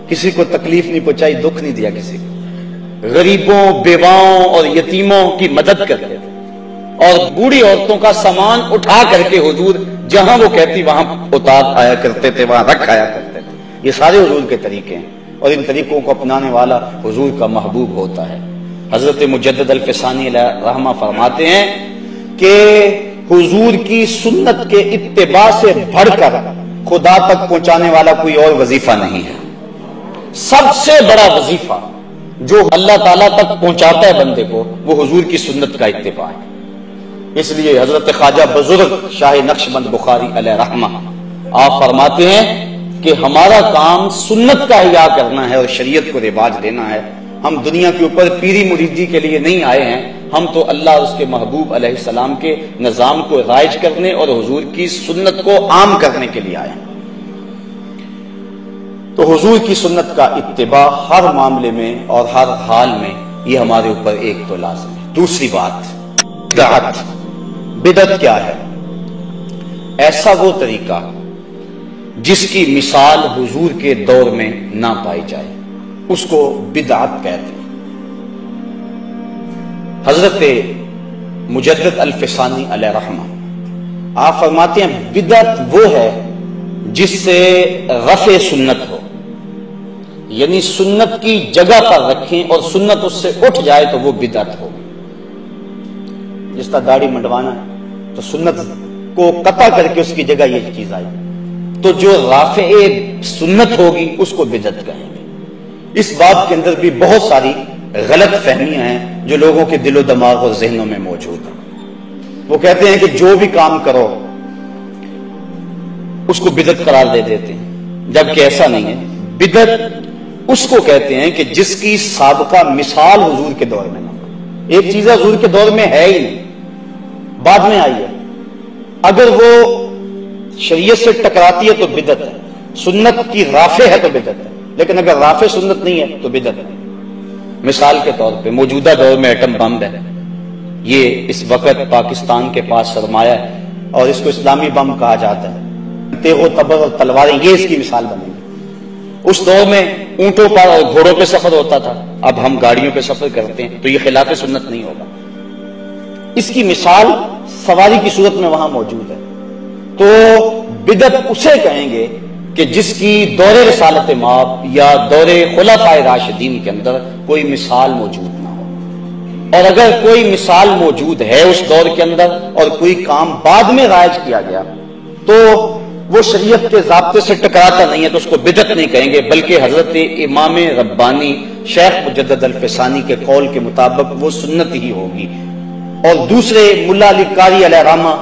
کسی کو تکلیف نہیں پہنچائی، دکھ نہیں دیا کسی کو، غریبوں، بیواؤں اور یتیموں کی مدد کرتے تھے، اور بوڑھی عورتوں کا سامان اٹھا کر کے حضور جہاں وہ کہتی وہاں اتار آیا کرتے تھے، وہاں رکھ آیا کرتے تھے۔ یہ سارے حضور کے طریقے ہیں، اور ان طریقوں کو اپنانے والا حضور کا محبوب ہوتا ہے۔ حضرت مجدد الفسانی علیہ رحمہ فرماتے ہیں کہ حضور کی سنت کے اتباع سے بڑھ کر خدا تک پہنچانے والا کوئی اور وظیفہ نہیں ہے۔ سب سے بڑا وظیفہ جو اللہ تعالیٰ تک پہنچاتا ہے بندے کو، وہ حضور کی سنت کا اتباع ہے۔ اس لیے حضرت خواجہ بزرگ شاہ نقشبند بخاری علیہ رحمہ آپ فرماتے ہیں کہ ہمارا کام سنت کا احیاء کرنا ہے اور شریعت کو رواج دینا ہے۔ ہم دنیا کے اوپر پیری مریدی کے لیے نہیں آئے ہیں، ہم تو اللہ اور اس کے محبوب علیہ السلام کے نظام کو رائج کرنے اور حضور کی سنت کو عام کرنے کے لیے آئے ہیں۔ تو حضور کی سنت کا اتباع ہر معاملے میں اور ہر حال میں یہ ہمارے اوپر ایک تو لازم ہے۔ دوسری بات بدعت، بدعت کیا ہے؟ ایسا وہ طریقہ جس کی مثال حضور کے دور میں نہ پائی جائے، اس کو بدعت کہتے ہیں۔ حضرت مجدد الفسانی علیہ رحمہ آپ فرماتے ہیں بدعت وہ ہے جس سے رفع سنت ہو، یعنی سنت کی جگہ پر رکھیں اور سنت اس سے اٹھ جائے تو وہ بدعت ہو۔ جس کا داڑھی منڈوانا ہے تو سنت کو قطع کر کے اس کی جگہ یہ چیز آئی، تو جو رافع سنت ہوگی اس کو بدعت کہیں گے۔ اس بات کے اندر بھی بہت ساری غلط فہمیاں ہیں جو لوگوں کے دل و دماغ اور ذہنوں میں موجود ہیں۔ وہ کہتے ہیں کہ جو بھی کام کرو اس کو بدعت قرار دے دیتے ہیں، جبکہ ایسا نہیں ہے۔ بدعت اس کو کہتے ہیں کہ جس کی سابقہ مثال حضور کے دور میں نہ ہو۔ ایک چیز حضور کے دور میں ہے ہی نہیں، بعد میں آئی ہے، اگر وہ شریعت سے ٹکراتی ہے تو بدعت ہے، سنت کی رافع ہے تو بدعت ہے، لیکن اگر رافع سنت نہیں ہے تو بدعت ہے۔ مثال کے طور پہ موجودہ دور میں ایٹم بم ہے، یہ اس وقت پاکستان کے پاس سرمایہ ہے اور اس کو اسلامی بم کہا جاتا ہے، تیغ و تبر اور تلواریں یہ اس کی مثال بنے گی۔ اس دور میں اونٹوں پر اور گھوڑوں پہ سفر ہوتا تھا، اب ہم گاڑیوں پہ سفر کرتے ہیں تو یہ خلاف سنت نہیں ہوگا۔ اس کی مثال سواری کی صورت میں وہاں موجود ہے، تو بدعت اسے کہیں گے کہ جس کی دور رسالت مآب یا دور خلفائے راشدین کے اندر کوئی مثال موجود نہ ہو، اور اگر کوئی مثال موجود ہے اس دور کے اندر اور کوئی کام بعد میں رائج کیا گیا تو وہ شریعت کے ضابطے سے ٹکراتا نہیں ہے تو اس کو بدعت نہیں کہیں گے، بلکہ حضرت امام ربانی شیخ مجدد الفسانی کے قول کے مطابق وہ سنت ہی ہوگی، اور دوسرے ملا علی قاری علیہ رحمہ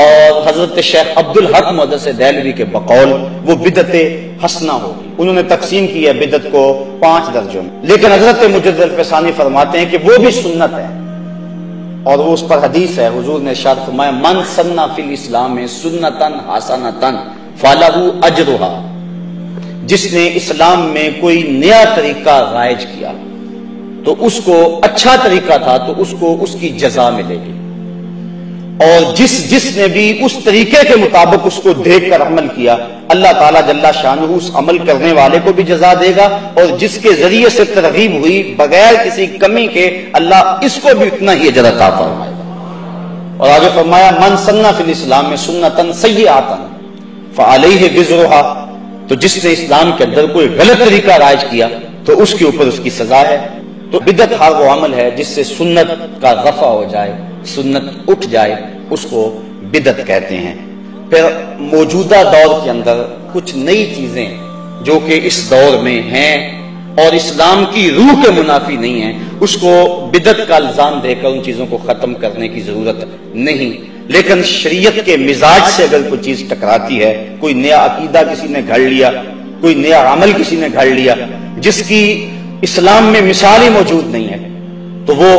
اور حضرت شیخ عبدالحق محدث دہلوی کے بقول وہ بدعت حسنہ ہوگی۔ انہوں نے تقسیم کی ہے بدعت کو 5 درجوں میں، لیکن حضرت مجدد الفسانی فرماتے ہیں کہ وہ بھی سنت ہے، اور وہ اس پر حدیث ہے، حضور نے ارشاد فرمایا من سنّ فی الاسلام سنتن حسنتن فلہ اجرھا، جس نے اسلام میں کوئی نیا طریقہ رائج کیا تو اس کو اچھا طریقہ تھا تو اس کو اس کی جزا ملے گی، اور جس نے بھی اس طریقے کے مطابق اس کو دیکھ کر عمل کیا اللہ تعالیٰ جل شانہ اس عمل کرنے والے کو بھی جزا دے گا، اور جس کے ذریعے سے ترغیب ہوئی بغیر کسی کمی کے اللہ اس کو بھی اتنا ہی اجر عطا فرمائے گا۔ اور آگے فرمایا من سنّ فی الاسلام میں سنتن سیئۃ فعلیہ وزرھا، تو جس نے اسلام کے اندر کوئی غلط طریقہ رائج کیا تو اس کے اوپر اس کی سزا ہے۔ تو بدعت ہر وہ عمل ہے جس سے سنت کا رفع ہو جائے، سنت اٹھ جائے، اس کو بدعت کہتے ہیں۔ پھر موجودہ دور کے اندر کچھ نئی چیزیں جو کہ اس دور میں ہیں اور اسلام کی روح کے منافی نہیں ہیں، اس کو بدعت کا الزام دے کر ان چیزوں کو ختم کرنے کی ضرورت نہیں، لیکن شریعت کے مزاج سے اگر کوئی چیز ٹکراتی ہے، کوئی نیا عقیدہ کسی نے گھڑ لیا، کوئی نیا عمل کسی نے گھڑ لیا جس کی اسلام میں مثال ہی موجود نہیں ہے، تو وہ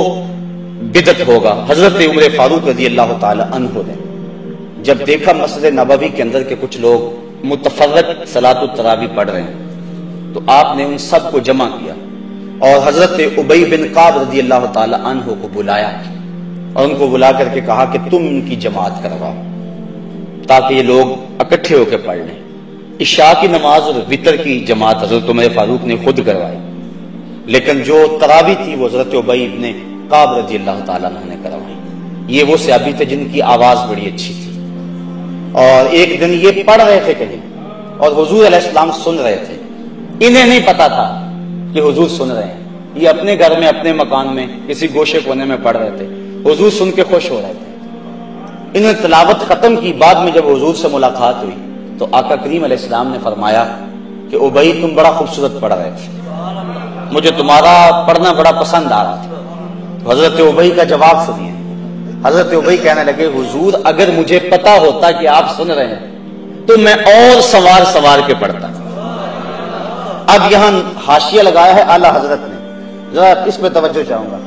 بدعت ہوگا۔ حضرت عمر فاروق رضی اللہ تعالی عنہ نے جب دیکھا مسجد نبوی کے اندر کہ کچھ لوگ متفرق صلاۃ التراویح پڑھ رہے ہیں تو آپ نے ان سب کو جمع کیا اور حضرت ابی بن کعب رضی اللہ تعالی عنہ کو بلایا اور ان کو بلا کر کے کہا کہ تم ان کی جماعت کرواؤ تاکہ یہ لوگ اکٹھے ہو کے پڑھ لیں۔ عشاء کی نماز اور وتر کی جماعت حضرت عمر فاروق نے خود کروائی، لیکن جو تراویح تھی وہ حضرت ابی بن کعب رضی اللہ تعالیٰ عنہ نے کروائی۔ یہ وہ صحابی تھے جن کی آواز بڑی اچھی تھی، اور ایک دن یہ پڑھ رہے تھے کہیں اور حضور علیہ السلام سن رہے تھے، انہیں نہیں پتا تھا کہ حضور سن رہے ہیں، یہ اپنے گھر میں اپنے مکان میں کسی گوشے کونے میں پڑھ رہے تھے، حضور سن کے خوش ہو رہے تھے۔ انہوں نے تلاوت ختم کی، بعد میں جب حضور سے ملاقات ہوئی تو آقا کریم علیہ السلام نے فرمایا کہ ابی تم بڑا خوبصورت پڑھ رہے تھے، مجھے تمہارا پڑھنا بڑا پسند آ رہا تھا۔ حضرت ابی کا جواب سنیے، حضرت ابی کہنے لگے حضور اگر مجھے پتا ہوتا کہ آپ سن رہے ہیں تو میں اور سوار سوار کے پڑھتا۔ اب یہاں حاشیہ لگایا ہے اعلیٰ حضرت نے، ذرا اس پہ توجہ چاہوں گا۔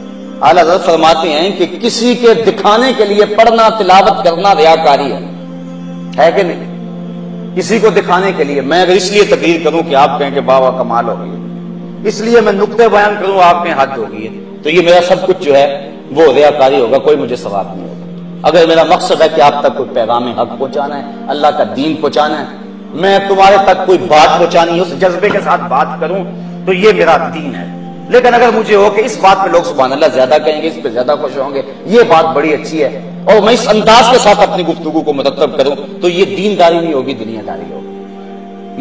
اعلیٰ حضرت فرماتے ہیں کہ کسی کے دکھانے کے لیے پڑھنا تلاوت کرنا ریاکاری ہے کہ نہیں؟ کسی کو دکھانے کے لیے میں اگر اس لیے تقریر کروں کہ آپ کہیں کہ بابا کمال ہو گئی ہے، اس لیے میں نقطے بیان کروں آپ کہیں حد ہو گئی ہے، تو یہ میرا سب کچھ جو ہے وہ ریاکاری ہوگا، کوئی مجھے ثواب نہیں ہوگا۔ اگر میرا مقصد ہے کہ آپ تک کوئی پیغام حق پہنچانا ہے، اللہ کا دین پہنچانا ہے، میں تمہارے تک کوئی بات پہنچانی ہے، اس جذبے کے ساتھ بات کروں تو یہ میرا دین ہے۔ لیکن اگر مجھے ہو کہ اس بات پہ لوگ سبحان اللہ زیادہ کہیں گے، اس پہ زیادہ خوش ہوں گے، یہ بات بڑی اچھی ہے، اور میں اس انداز کے ساتھ اپنی گفتگو کو مرتب کروں تو یہ دینداری نہیں ہوگی، دنیا داری ہوگی۔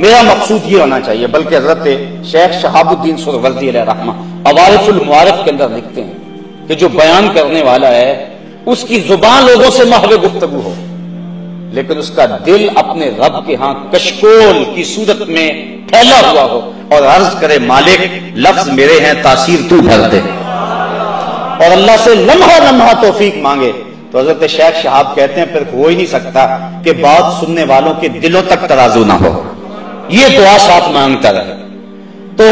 میرا مقصود یہ ہونا چاہیے، بلکہ حضرت شیخ شہاب الدین سہروردی علیہ رحمہ عوارف المعارف کے اندر لکھتے ہیں کہ جو بیان کرنے والا ہے اس کی زبان لوگوں سے محو گفتگو ہو، لیکن اس کا دل اپنے رب کے ہاں کشکول کی صورت میں پھیلا ہوا ہو اور عرض کرے مالک لفظ میرے ہیں، تاثیر تو بھر دے، اور اللہ سے لمحہ لمحہ توفیق مانگے۔ تو حضرت شیخ شہاب کہتے ہیں پھر ہو ہی نہیں سکتا کہ بات سننے والوں کے دلوں تک ترازو نہ ہو، یہ دعا ساتھ مانگتا رہے۔ تو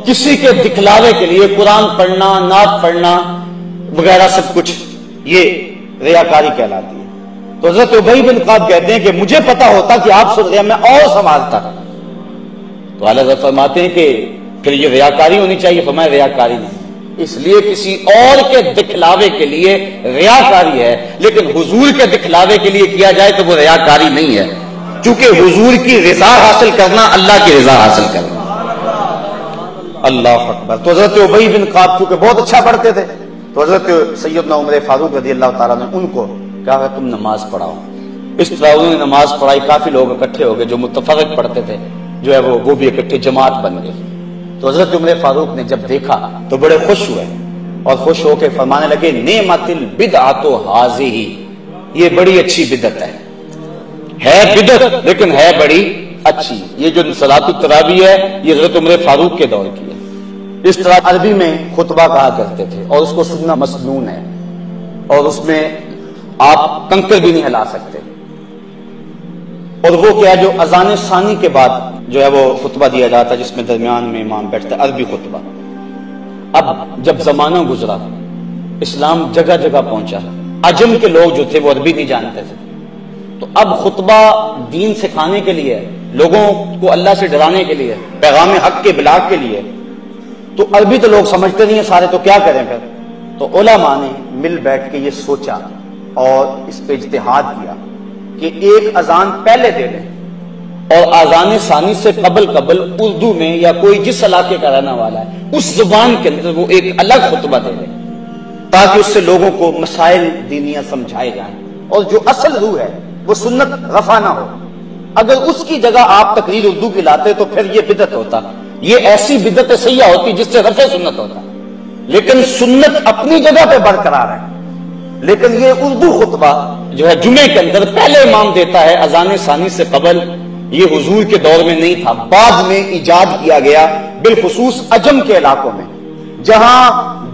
کسی کے دکھلاوے کے لیے قرآن پڑھنا، نعت پڑھنا وغیرہ سب کچھ یہ ریاکاری کہلاتی ہے۔ تو حضرت ابی بن کعب کہتے ہیں کہ مجھے پتا ہوتا کہ آپ سن رہے ہیں، میں اور سنبھالتا۔ تو اعلیٰ حضرت فرماتے ہیں کہ پھر یہ ریاکاری ہونی چاہیے، فرمایا ریاکاری نہیں، اس لیے کسی اور کے دکھلاوے کے لیے ریاکاری ہے، لیکن حضور کے دکھلاوے کے لیے کیا جائے تو وہ ریاکاری نہیں ہے، چونکہ حضور کی رضا حاصل کرنا اللہ کی رضا حاصل کرنا۔ اللہ اکبر۔ تو حضرت ابی بن کعب چونکہ بہت اچھا پڑھتے تھے، تو حضرت سیدنا عمر فاروق رضی اللہ تعالیٰ نے ان کو کہا کہ تم نماز پڑھاؤ۔ اس طرح انہوں نے نماز پڑھائی، کافی لوگ اکٹھے ہو گئے جو متفرق پڑھتے تھے، جو ہے وہ بھی اکٹھے جماعت بن گئے۔ تو حضرت عمر فاروق نے جب دیکھا تو بڑے خوش ہوئے اور خوش ہو کے فرمانے لگے نعمت البدعۃ ھذہ، یہ بڑی اچھی بدعت ہے بدعت لیکن ہے بڑی اچھی۔ یہ جو صلاۃ التراویح ہے یہ حضرت عمر فاروق کے دور کی ہے۔ اس طرح عربی میں خطبہ کہا کرتے تھے اور اس کو سننا مسنون ہے، اور اس میں آپ کنکر بھی نہیں ہلا سکتے۔ اور وہ کیا جو اذان ثانی کے بعد جو ہے وہ خطبہ دیا جاتا ہے، جس میں درمیان میں امام بیٹھتا ہے، عربی خطبہ۔ اب جب زمانہ گزرا، اسلام جگہ جگہ پہنچا، عجم کے لوگ جو تھے وہ عربی نہیں جانتے تھے، تو اب خطبہ دین سکھانے کے لیے، لوگوں کو اللہ سے ڈرانے کے لیے، پیغام حق کے ابلاغ کے لیے، تو عربی تو لوگ سمجھتے نہیں ہیں سارے، تو کیا کریں پھر؟ تو علماء نے مل بیٹھ کے یہ سوچا اور اس پہ اجتہاد کیا کہ ایک اذان پہلے دے دیں اور اذان ثانی سے قبل اردو میں یا کوئی جس علاقے کا رہنے والا ہے اس زبان کے اندر وہ ایک الگ خطبہ دے دیں، تاکہ اس سے لوگوں کو مسائل دینیاں سمجھائے جائیں، اور جو اصل روح ہے وہ سنت رفع نہ ہو۔ اگر اس کی جگہ آپ تقریر اردو کی لاتے تو پھر یہ بدعت ہوتا، یہ ایسی بدعت سیاح ہوتی جس سے رفع سنت ہوتا، لیکن سنت اپنی جگہ پہ برقرار ہے۔ لیکن یہ اردو خطبہ جو ہے جمعے کے اندر پہلے امام دیتا ہے اذان ثانی سے قبل، یہ حضور کے دور میں نہیں تھا، بعد میں ایجاد کیا گیا، بالخصوص عجم کے علاقوں میں جہاں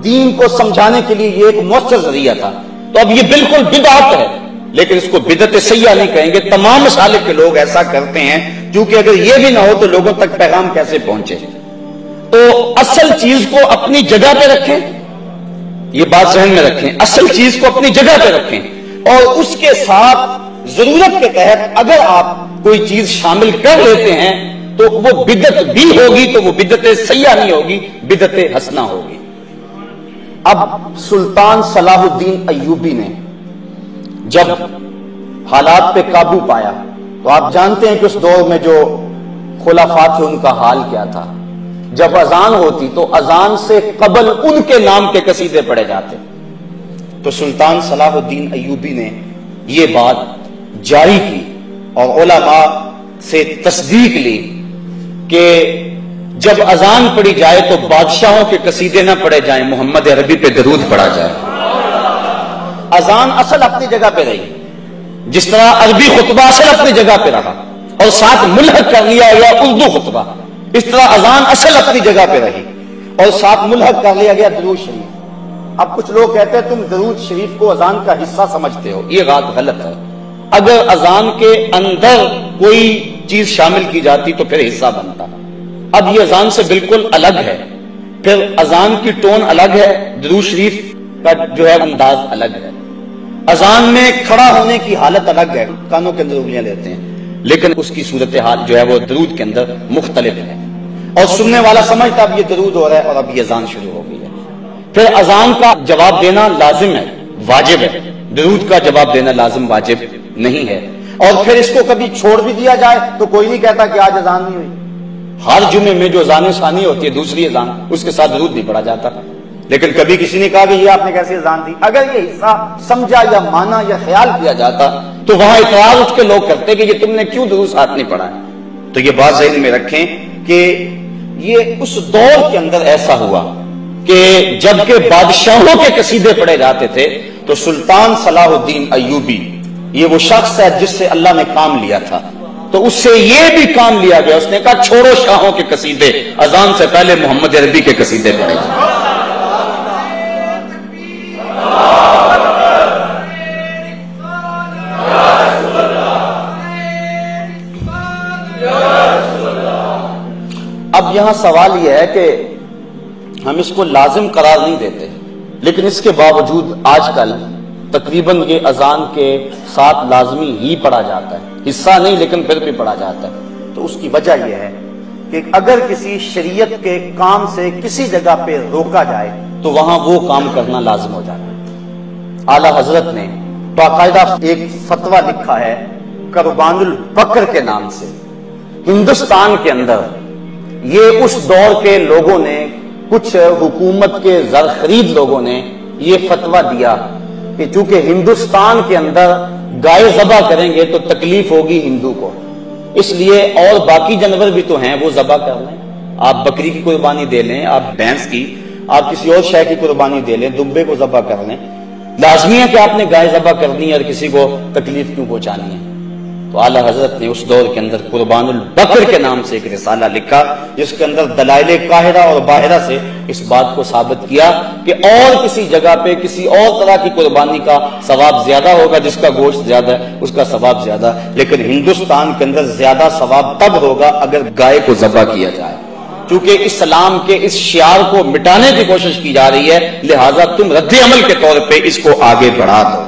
دین کو سمجھانے کے لیے یہ ایک مؤثر ذریعہ تھا۔ تو اب یہ بالکل بدعت ہے، لیکن اس کو بدعت سیاح نہیں کہیں گے، تمام مسالک کے لوگ ایسا کرتے ہیں، کیونکہ اگر یہ بھی نہ ہو تو لوگوں تک پیغام کیسے پہنچے۔ تو اصل چیز کو اپنی جگہ پہ رکھیں، یہ بات ذہن میں رکھیں، اصل چیز کو اپنی جگہ پہ رکھیں، اور اس کے ساتھ ضرورت کے تحت اگر آپ کوئی چیز شامل کر لیتے ہیں تو وہ بدعت بھی ہوگی، تو وہ بدعت سیاح نہیں ہوگی، بدعت حسنہ ہوگی۔ اب سلطان صلاح الدین ایوبی نے جب حالات پہ قابو پایا تو آپ جانتے ہیں کہ اس دور میں جو خلفاء تھے ان کا حال کیا تھا۔ جب اذان ہوتی تو اذان سے قبل ان کے نام کے قصیدے پڑھے جاتے، تو سلطان صلاح الدین ایوبی نے یہ بات جاری کی اور علماء سے تصدیق لی کہ جب اذان پڑھی جائے تو بادشاہوں کے قصیدے نہ پڑھے جائیں، محمد عربی پہ درود پڑھا جائے۔ اذان اصل اپنی جگہ پہ رہی، جس طرح عربی خطبہ اصل اپنی جگہ پہ رہا اور ساتھ ملحق کر لیا گیا اردو خطبہ، اس طرح اذان اصل اپنی جگہ پہ رہی اور ساتھ ملحق کر لیا گیا درود شریف۔ اب کچھ لوگ کہتے ہیں تم درود شریف کو اذان کا حصہ سمجھتے ہو، یہ بات غلط ہے۔ اگر اذان کے اندر کوئی چیز شامل کی جاتی تو پھر حصہ بنتا۔ اب یہ اذان سے بالکل الگ ہے، پھر اذان کی ٹون الگ ہے، درود شریف کا جو ہے انداز الگ ہے۔ اذان میں کھڑا ہونے کی حالت الگ ہے، کانوں کے اندر انگلیاں لیتے ہیں، لیکن اس کی صورتحال جو ہے وہ درود کے اندر مختلف ہے، اور سننے والا سمجھتا اب یہ درود ہو رہا ہے اور اب یہ اذان شروع ہو گئی ہے۔ پھر اذان کا جواب دینا لازم ہے، واجب ہے، درود کا جواب دینا لازم واجب نہیں ہے، اور پھر اس کو کبھی چھوڑ بھی دیا جائے تو کوئی نہیں کہتا کہ آج اذان نہیں ہوئی۔ ہر جمعے میں جو اذان ثانی ہوتی ہے دوسری اذان، اس کے ساتھ درود نہیں پڑھا جاتا، لیکن کبھی کسی نے کہا کہ یہ آپ نے کیسے اذان دی؟ اگر یہ حصہ سمجھا یا مانا یا خیال کیا جاتا تو وہاں اعتراض اٹھ کے لوگ کرتے کہ یہ تم نے کیوں درود ساتھ نہیں پڑھا ہے۔ تو یہ بات ذہن میں رکھیں کہ یہ اس دور کے اندر ایسا ہوا کہ جبکہ بادشاہوں کے قصیدے پڑھے جاتے تھے تو سلطان صلاح الدین ایوبی یہ وہ شخص ہے جس سے اللہ نے کام لیا تھا، تو اس سے یہ بھی کام لیا گیا، اس نے کہا چھوڑو شاہوں کے قصیدے، اذان سے پہلے محمد عربی کے قصیدے پڑھے۔ اب یہاں سوال یہ ہے کہ ہم اس کو لازم قرار نہیں دیتے، لیکن اس کے باوجود آج کل تقریباً یہ اذان کے ساتھ لازمی ہی پڑھا جاتا ہے، حصہ نہیں لیکن پھر بھی پڑھا جاتا ہے۔ تو اس کی وجہ یہ ہے کہ اگر کسی شریعت کے کام سے کسی جگہ پہ روکا جائے تو وہاں وہ کام کرنا لازم ہو جاتا ہے۔ اعلیٰ حضرت نے باقاعدہ ایک فتویٰ لکھا ہے قربان البقر کے نام سے۔ ہندوستان کے اندر یہ اس دور کے لوگوں نے، کچھ حکومت کے زر خرید لوگوں نے یہ فتویٰ دیا کہ چونکہ ہندوستان کے اندر گائے ذبح کریں گے تو تکلیف ہوگی ہندو کو، اس لیے اور باقی جانور بھی تو ہیں وہ ذبح کر لیں، آپ بکری کی قربانی دے لیں، آپ بھینس کی، آپ کسی اور شے کی قربانی دے لیں، دمبے کو ذبح کر لیں، لازمی ہے کہ آپ نے گائے ذبح کرنی ہے اور کسی کو تکلیف کیوں پہنچانی ہے؟ تو اعلیٰ حضرت نے اس دور کے اندر قربان البقر کے نام سے ایک رسالہ لکھا جس کے اندر دلائل قاہرہ اور باہرہ سے اس بات کو ثابت کیا کہ اور کسی جگہ پہ کسی اور طرح کی قربانی کا ثواب زیادہ ہوگا، جس کا گوشت زیادہ ہے اس کا ثواب زیادہ، لیکن ہندوستان کے اندر زیادہ ثواب تب ہوگا اگر گائے کو ذبح کیا جائے، چونکہ اسلام کے اس شعار کو مٹانے کی کوشش کی جا رہی ہے، لہٰذا تم رد عمل کے طور پہ اس کو آگے بڑھا دو۔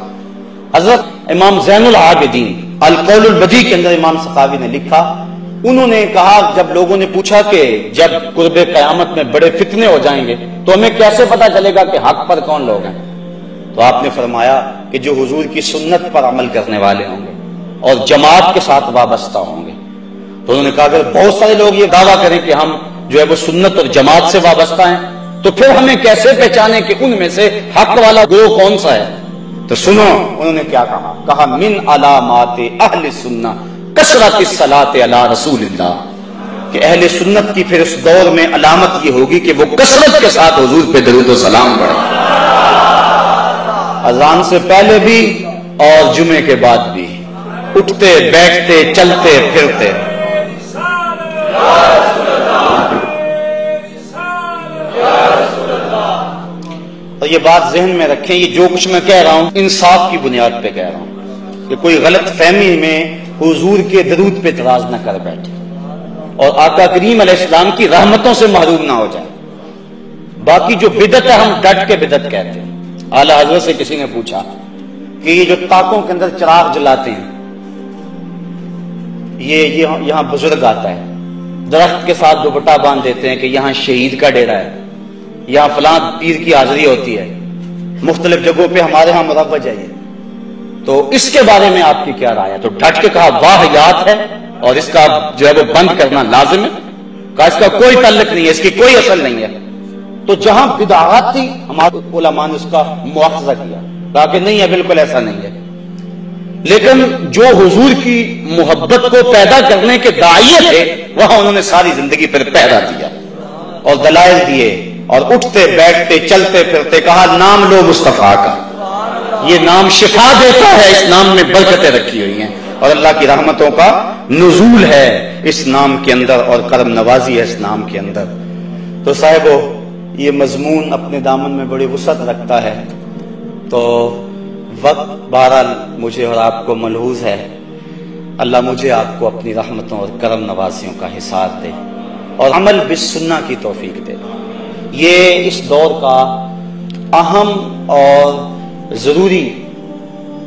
حضرت امام زین العابدین القول البدیع کے اندر امام سخاوی نے لکھا، انہوں نے کہا جب لوگوں نے پوچھا کہ جب قرب قیامت میں بڑے فتنے ہو جائیں گے تو ہمیں کیسے پتا چلے گا کہ حق پر کون لوگ ہیں، تو آپ نے فرمایا کہ جو حضور کی سنت پر عمل کرنے والے ہوں گے اور جماعت کے ساتھ وابستہ ہوں گے۔ تو انہوں نے کہا اگر بہت سارے لوگ یہ دعویٰ کریں کہ ہم جو ہے وہ سنت اور جماعت سے وابستہ ہیں تو پھر ہمیں کیسے پہچانے کہ ان میں سے حق والا گروہ کون سا ہے؟ تو سنو انہوں نے کیا کہا من علامات اہل سنہ کثرت الصلاۃ علی رسول اللہ، کہ اہل سنت کی پھر اس دور میں علامت یہ ہوگی کہ وہ کثرت کے ساتھ حضور پہ درود و سلام پڑھیں، اذان سے پہلے بھی اور جمعے کے بعد بھی، اٹھتے بیٹھتے چلتے پھرتے۔ اور یہ بات ذہن میں رکھیں، یہ جو کچھ میں کہہ رہا ہوں انصاف کی بنیاد پہ کہہ رہا ہوں کہ کوئی غلط فہمی میں حضور کے درود پہ اعتراض نہ کر بیٹھے اور آقا کریم علیہ السلام کی رحمتوں سے محروم نہ ہو جائے۔ باقی جو بدعت ہے ہم ڈٹ کے بدعت کہتے ہیں۔ اعلیٰ حضرت سے کسی نے پوچھا کہ یہ جو طاقوں کے اندر چراغ جلاتے ہیں، یہ یہاں بزرگ آتا ہے، درخت کے ساتھ دوپٹہ باندھ دیتے ہیں کہ یہاں شہید کا ڈیرا ہے، یہاں فلاں پیر کی حاضری ہوتی ہے، مختلف جگہوں پہ ہمارے ہاں مروج ہے، تو اس کے بارے میں آپ کی کیا رائے ہے؟ تو ڈٹ کے کہا واہیات ہے اور اس کا جو ہے وہ بند کرنا لازم ہے، کہا اس کا کوئی تعلق نہیں ہے، اس کی کوئی اصل نہیں ہے۔ تو جہاں بدعات تھی ہمارے علماء نے اس کا مواخذہ کیا، کہا کہ نہیں ہے، بالکل ایسا نہیں ہے، لیکن جو حضور کی محبت کو پیدا کرنے کے داعیے تھے وہاں انہوں نے ساری زندگی پر پہرا دیا اور دلائل دیے اور اٹھتے بیٹھتے چلتے پھرتے کہا نام لو مصطفیٰ کا، یہ نام شفا دیتا ہے، اس نام میں برکتیں رکھی ہوئی ہیں اور اللہ کی رحمتوں کا نزول ہے اس نام کے اندر اور کرم نوازی ہے اس نام کے اندر۔ تو صاحبو یہ مضمون اپنے دامن میں بڑی وسعت رکھتا ہے، تو وقت بہرحال مجھے اور آپ کو ملحوظ ہے، اللہ مجھے آپ کو اپنی رحمتوں اور کرم نوازیوں کا حصار دے اور عمل بالسنہ کی توفیق دے۔ یہ اس دور کا اہم اور ضروری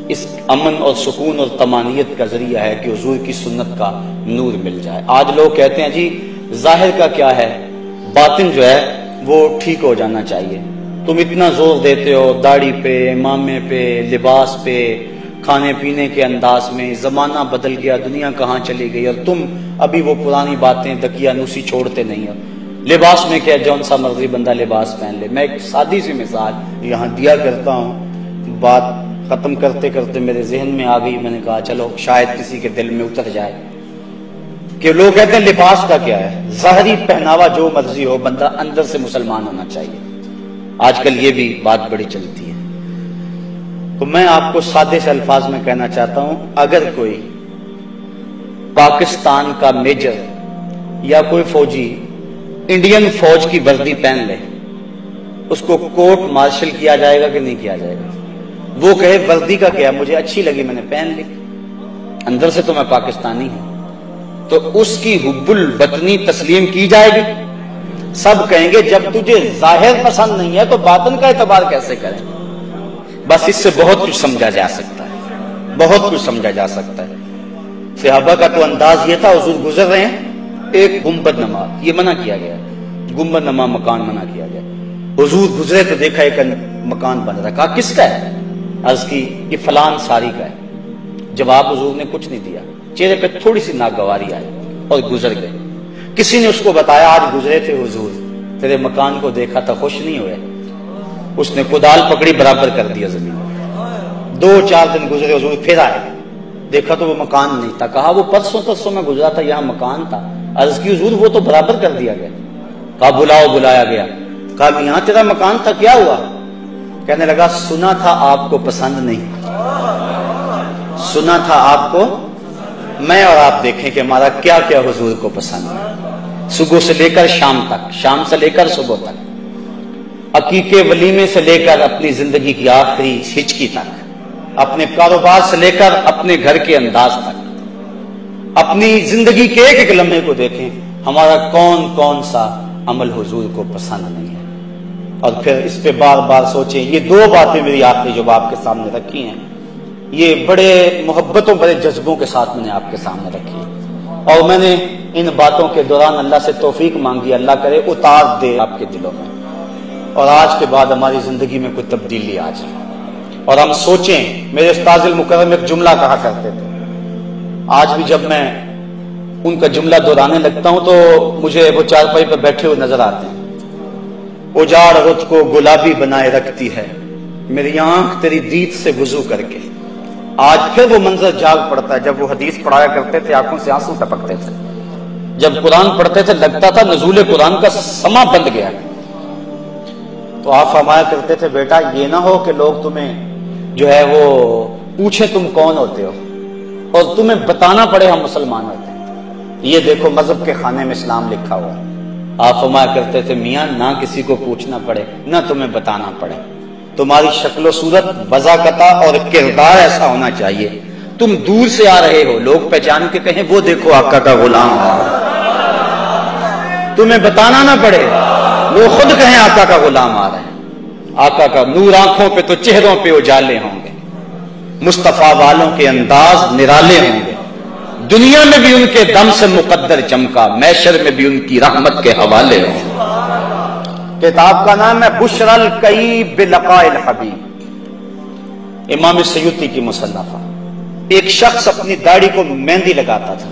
اس امن اور سکون اور طمانینت کا ذریعہ ہے کہ حضور کی سنت کا نور مل جائے۔ آج لوگ کہتے ہیں جی ظاہر کا کیا ہے، باطن جو ہے وہ ٹھیک ہو جانا چاہیے، تم اتنا زور دیتے ہو داڑھی پہ، امامے پہ، لباس پہ، کھانے پینے کے انداز میں، زمانہ بدل گیا، دنیا کہاں چلی گئی، اور تم ابھی وہ پرانی باتیں دقیانوسی چھوڑتے نہیں ہو۔ لباس میں کیا، جون سا مرضی بندہ لباس پہن لے۔ میں ایک سادی سی مثال یہاں دیا کرتا ہوں، بات ختم کرتے کرتے میرے ذہن میں آ گئی، میں نے کہا چلو شاید کسی کے دل میں اتر جائے کہ لوگ کہتے ہیں لباس کا کیا ہے، ظاہری پہناوا جو مرضی ہو، بندہ اندر سے مسلمان ہونا چاہیے۔ آج کل یہ بھی بات بڑی چلتی ہے۔ تو میں آپ کو سادے سے الفاظ میں کہنا چاہتا ہوں، اگر کوئی پاکستان کا میجر یا کوئی فوجی انڈین فوج کی وردی پہن لے، اس کو کورٹ مارشل کیا جائے گا کہ نہیں کیا جائے گا؟ وہ کہے وردی کا کیا، مجھے اچھی لگی میں نے پہن لی، اندر سے تو میں پاکستانی ہوں، تو اس کی حب الوطنی تسلیم کی جائے گی؟ سب کہیں گے جب تجھے ظاہر پسند نہیں ہے تو باطن کا اعتبار کیسے کریں؟ بس اس سے بہت کچھ سمجھا جا سکتا ہے، بہت کچھ سمجھا جا سکتا ہے۔ صحابہ کا تو انداز یہ تھا، حضور گزر رہے ہیں، ایک گنبد نما، یہ منع کیا گیا، گنبد نما مکان منع کیا گیا۔ حضور گزرے تو دیکھا ایک مکان بن رہا، کہا کس کا ہے؟ عرض کی یہ فلان ساری کا ہے۔ جواب حضور نے کچھ نہیں دیا، چہرے پہ تھوڑی سی ناگواری آئی اور گزر گئے۔ کسی نے اس کو بتایا آج گزرے تھے حضور، تیرے مکان کو دیکھا تھا، خوش نہیں ہوئے؟ اس نے کدال پکڑی، برابر کر دیا زمین۔ 2-4 دن گزرے، حضور پھر آئے، دیکھا تو وہ مکان نہیں تھا، کہا وہ پرسوں میں گزرا تھا، یہاں مکان تھا۔ عرض کی حضور وہ تو برابر کر دیا گیا۔ کہا بلاؤ، بلایا گیا، کہا یہاں تیرا مکان تھا، کیا ہوا؟ کہنے لگا سنا تھا آپ کو پسند نہیں، سنا تھا آپ کو، میں اور آپ دیکھیں کہ ہمارا کیا کیا حضور کو پسند ہے، صبح سے لے کر شام تک، شام سے لے کر صبح تک، عقیقے ولیمے سے لے کر اپنی زندگی کی آخری ہچکی تک، اپنے کاروبار سے لے کر اپنے گھر کے انداز تک، اپنی زندگی کے ایک ایک لمحے کو دیکھیں، ہمارا کون کون سا عمل حضور کو پسند نہیں ہے، اور پھر اس پہ بار بار سوچیں۔ یہ 2 باتیں میری آخری جو آپ کے سامنے رکھی ہیں، یہ بڑے محبتوں بڑے جذبوں کے ساتھ میں نے آپ کے سامنے رکھی، اور میں نے ان باتوں کے دوران اللہ سے توفیق مانگی، اللہ کرے اتار دے آپ کے دلوں میں، اور آج کے بعد ہماری زندگی میں کوئی تبدیلی آ جائے، اور ہم سوچیں۔ میرے استاذ المکرم ایک جملہ کہا کرتے تھے، آج بھی جب میں ان کا جملہ دہرانے لگتا ہوں تو مجھے وہ چارپائی پر بیٹھے ہوئے نظر آتے ہیں۔ اجاڑ رت کو گلابی بنائے رکھتی ہے میری آنکھ تیری دید سے وضو کر کے۔ آج پھر وہ منظر جاگ پڑتا ہے، جب وہ حدیث پڑھایا کرتے تھے آنکھوں سے آنسو ٹپکتے تھے، جب قرآن پڑھتے تھے لگتا تھا نزول قرآن کا سما بند گیا۔ تو آپ فرمایا کرتے تھے بیٹا یہ نہ ہو کہ لوگ تمہیں جو ہے وہ پوچھیں تم کون ہوتے ہو اور تمہیں بتانا پڑے ہم مسلمان ہوتے ہیں، یہ دیکھو مذہب کے خانے میں اسلام لکھا ہوا ہے۔ آپ فرمایا کرتے تھے میاں نہ کسی کو پوچھنا پڑے نہ تمہیں بتانا پڑے، تمہاری شکل و صورت بذاقتہ اور کردار ایسا ہونا چاہیے، تم دور سے آ رہے ہو لوگ پہچان کے کہیں وہ دیکھو آقا کا غلام آ رہا ہے، تمہیں بتانا نہ پڑے، وہ خود کہیں آقا کا غلام آ رہا ہے۔ آقا کا نور آنکھوں پہ تو چہروں پہ اجالے ہوں گے، مصطفیٰ والوں کے انداز نرالے ہوں گے، دنیا میں بھی ان کے دم سے مقدر چمکا، محشر میں بھی ان کی رحمت کے حوالے ہوں گے۔ کتاب کا نام ہے بشر الکئی بلقاء الحبیب، امام سیوطی کی مصنفہ۔ ایک شخص اپنی داڑھی کو مہندی لگاتا تھا،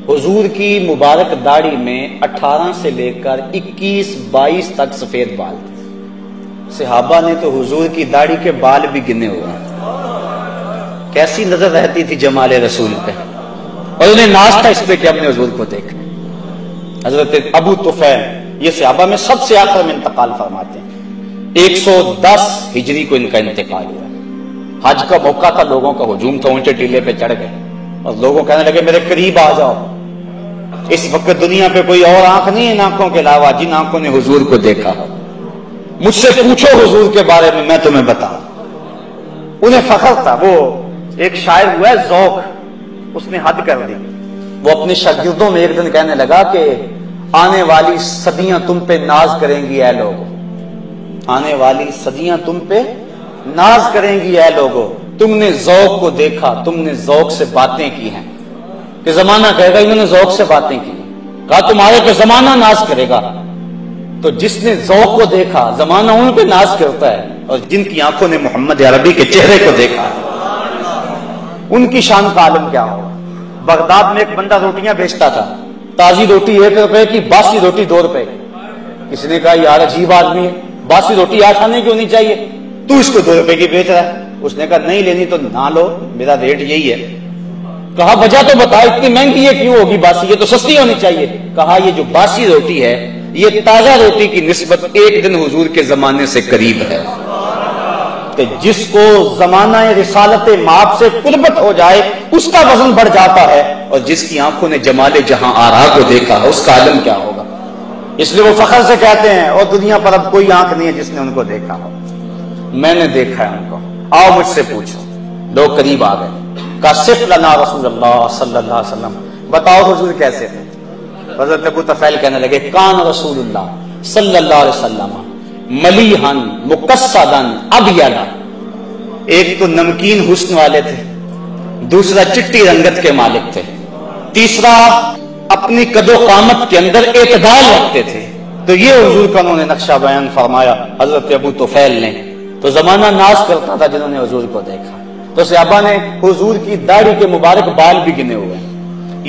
حضور کی مبارک داڑھی میں 18 سے لے کر 21-22 تک سفید بال تھے۔ صحابہ نے تو حضور کی داڑھی کے بال بھی گنے ہوئے ہیں، کیسی نظر رہتی تھی جمال رسول پہ، اور انہیں ناز تھا اس پہ کہ ہم نے حضور کو دیکھا۔ حضرت ابو طفیل یہ صحابہ میں سب سے آخر میں انتقال فرماتے ہیں، 110 ہجری کو ان کا انتقال ہوا۔ حج کا موقع تھا، لوگوں کا ہجوم تھا، اونچے ٹیلے پہ چڑھ گئے اور لوگوں کہنے لگے میرے قریب آ جاؤ، اس وقت دنیا پہ کوئی اور آنکھ نہیں ان آنکھوں کے علاوہ جن آنکھوں نے حضور کو دیکھا، مجھ سے پوچھو حضور کے بارے میں تمہیں بتاؤں۔ انہیں فخر تھا، وہ ایک شاعر ہوا ہے ذوق، اس نے حد کر دی، وہ اپنے شاگردوں میں ایک دن کہنے لگا کہ آنے والی صدیاں تم پہ ناز کریں گی اے لوگوں، آنے والی صدیاں تم پہ ناز کریں گی اے لوگوں، تم نے ذوق کو دیکھا، تم نے ذوق سے باتیں کی ہیں، کہ زمانہ کہے گا انہوں نے ذوق سے باتیں کی، کہا تمہارے پہ زمانہ ناز کرے گا، تو جس نے ذوق کو دیکھا زمانہ ان پہ ناز کرتا ہے، اور جن کی آنکھوں نے محمد عربی کے چہرے کو دیکھا ان کی شان کا عالم کیا ہوگا۔ بغداد میں ایک بندہ روٹیاں بیچتا تھا، تازی روٹی 1 روپے کی، باسی روٹی 2 روپے کی۔ کسی نے کہا یار عجیب آدمی ہے، باسی روٹی 8 آنے کی ہونی چاہیے، تو اس کو 2 روپے کی بیچ رہا ہے۔ اس نے کہا نہیں لینی تو نہ لو، میرا ریٹ یہی ہے۔ کہا وجہ تو بتا، اتنی مہنگی یہ کیوں ہوگی باسی، یہ تو سستی ہونی چاہیے۔ کہا یہ جو باسی روٹی ہے یہ تازہ روٹی کی نسبت 1 دن حضور کے زمانے سے قریب ہے، کہ جس کو زمانہ رسالت مآب سے قربت ہو جائے اس کا وزن بڑھ جاتا ہے، اور جس کی آنکھوں نے جمال جہاں آرا کو دیکھا اس کا عالم کیا ہوگا۔ اس لیے وہ فخر سے کہتے ہیں اور دنیا پر اب کوئی آنکھ نہیں ہے جس نے ان کو دیکھا ہو، میں نے دیکھا ہے ان کو، آؤ مجھ سے پوچھو۔ لوگ قریب آ گئے، کہا صف لنا رسول اللہ صلی اللہ علیہ وسلم، بتاؤ حضور کیسے تھے۔ حضرت ابو طفیل کہنے لگے کان رسول اللہ صلی اللہ علیہ وسلم ملیحن مقصدن ابیض، ایک تو نمکین حسن والے تھے، دوسرا چٹی رنگت کے مالک تھے، تیسرا اپنی قد و قامت کے اندر اعتدال رکھتے تھے۔ تو یہ حضور کا انہوں نے نقشہ بیان فرمایا حضرت ابو طفیل نے۔ تو زمانہ ناز کرتا تھا جنہوں نے حضور کو دیکھا، تو صحابہ نے حضور کی داڑھی کے مبارک بال بھی گنے ہوئے۔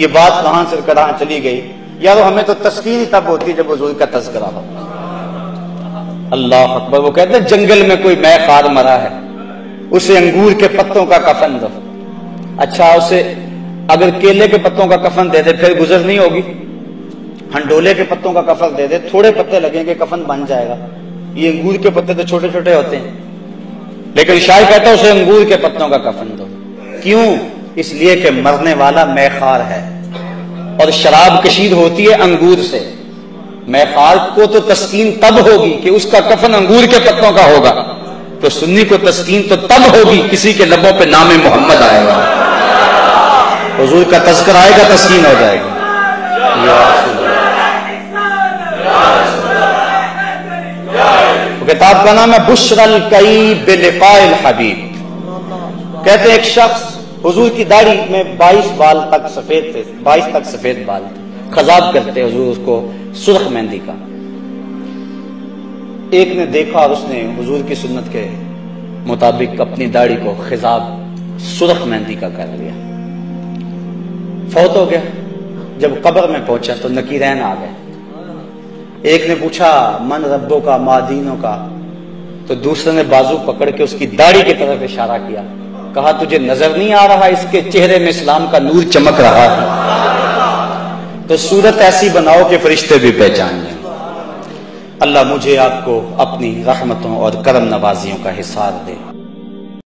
یہ بات کہاں سے کہاں چلی گئی یار، ہمیں تو تسکین ہی تب ہوتی جب حضور کا تذکرہ ہو۔ اللہ اکبر۔ وہ کہتے ہیں جنگل میں کوئی مے خار مرا ہے، اسے انگور کے پتوں کا کفن دو۔ اچھا اسے اگر کیلے کے پتوں کا کفن دے دے پھر گزر نہیں ہوگی، ہنڈولے کے پتوں کا کفن دے دے، تھوڑے پتے لگیں گے کفن بن جائے گا۔ یہ انگور کے پتے تو چھوٹے چھوٹے ہوتے ہیں، لیکن شاعر کہتا ہے اسے انگور کے پتوں کا کفن دو۔ کیوں؟ اس لیے کہ مرنے والا مے خار ہے، اور شراب کشید ہوتی ہے انگور سے۔ مے خار کو تو تسکین تب ہوگی کہ اس کا کفن انگور کے پتوں کا ہوگا، تو سنی کو تسکین تو تب ہوگی کسی کے لبوں پہ نام محمد آئے گا، حضور کا تذکر آئے گا، تسکین ہو جائے گی۔ کتاب کا نام ہے بشر الکئی بلقاء الحبیب۔ کہتے ہیں ایک شخص حضور کی داڑھی میں 22 بال تک سفید تھے، 22 تک سفید بال تھے، خضاب کرتے حضور اس کو سرخ مہندی کا۔ ایک نے دیکھا اور اس نے حضور کی سنت کے مطابق اپنی داڑھی کو خضاب سرخ مہندی کا کر لیا، فوت ہو گیا۔ جب قبر میں پہنچا تو نکیرین آ گئے، ایک نے پوچھا من ربوں کا ما دینوں کا، تو دوسرے نے بازو پکڑ کے اس کی داڑھی کی طرف اشارہ کیا، کہا تجھے نظر نہیں آ رہا اس کے چہرے میں اسلام کا نور چمک رہا ہے؟ تو صورت ایسی بناؤ کہ فرشتے بھی پہچان لیں۔ اللہ مجھے آپ کو اپنی رحمتوں اور کرم نوازیوں کا حصار دے۔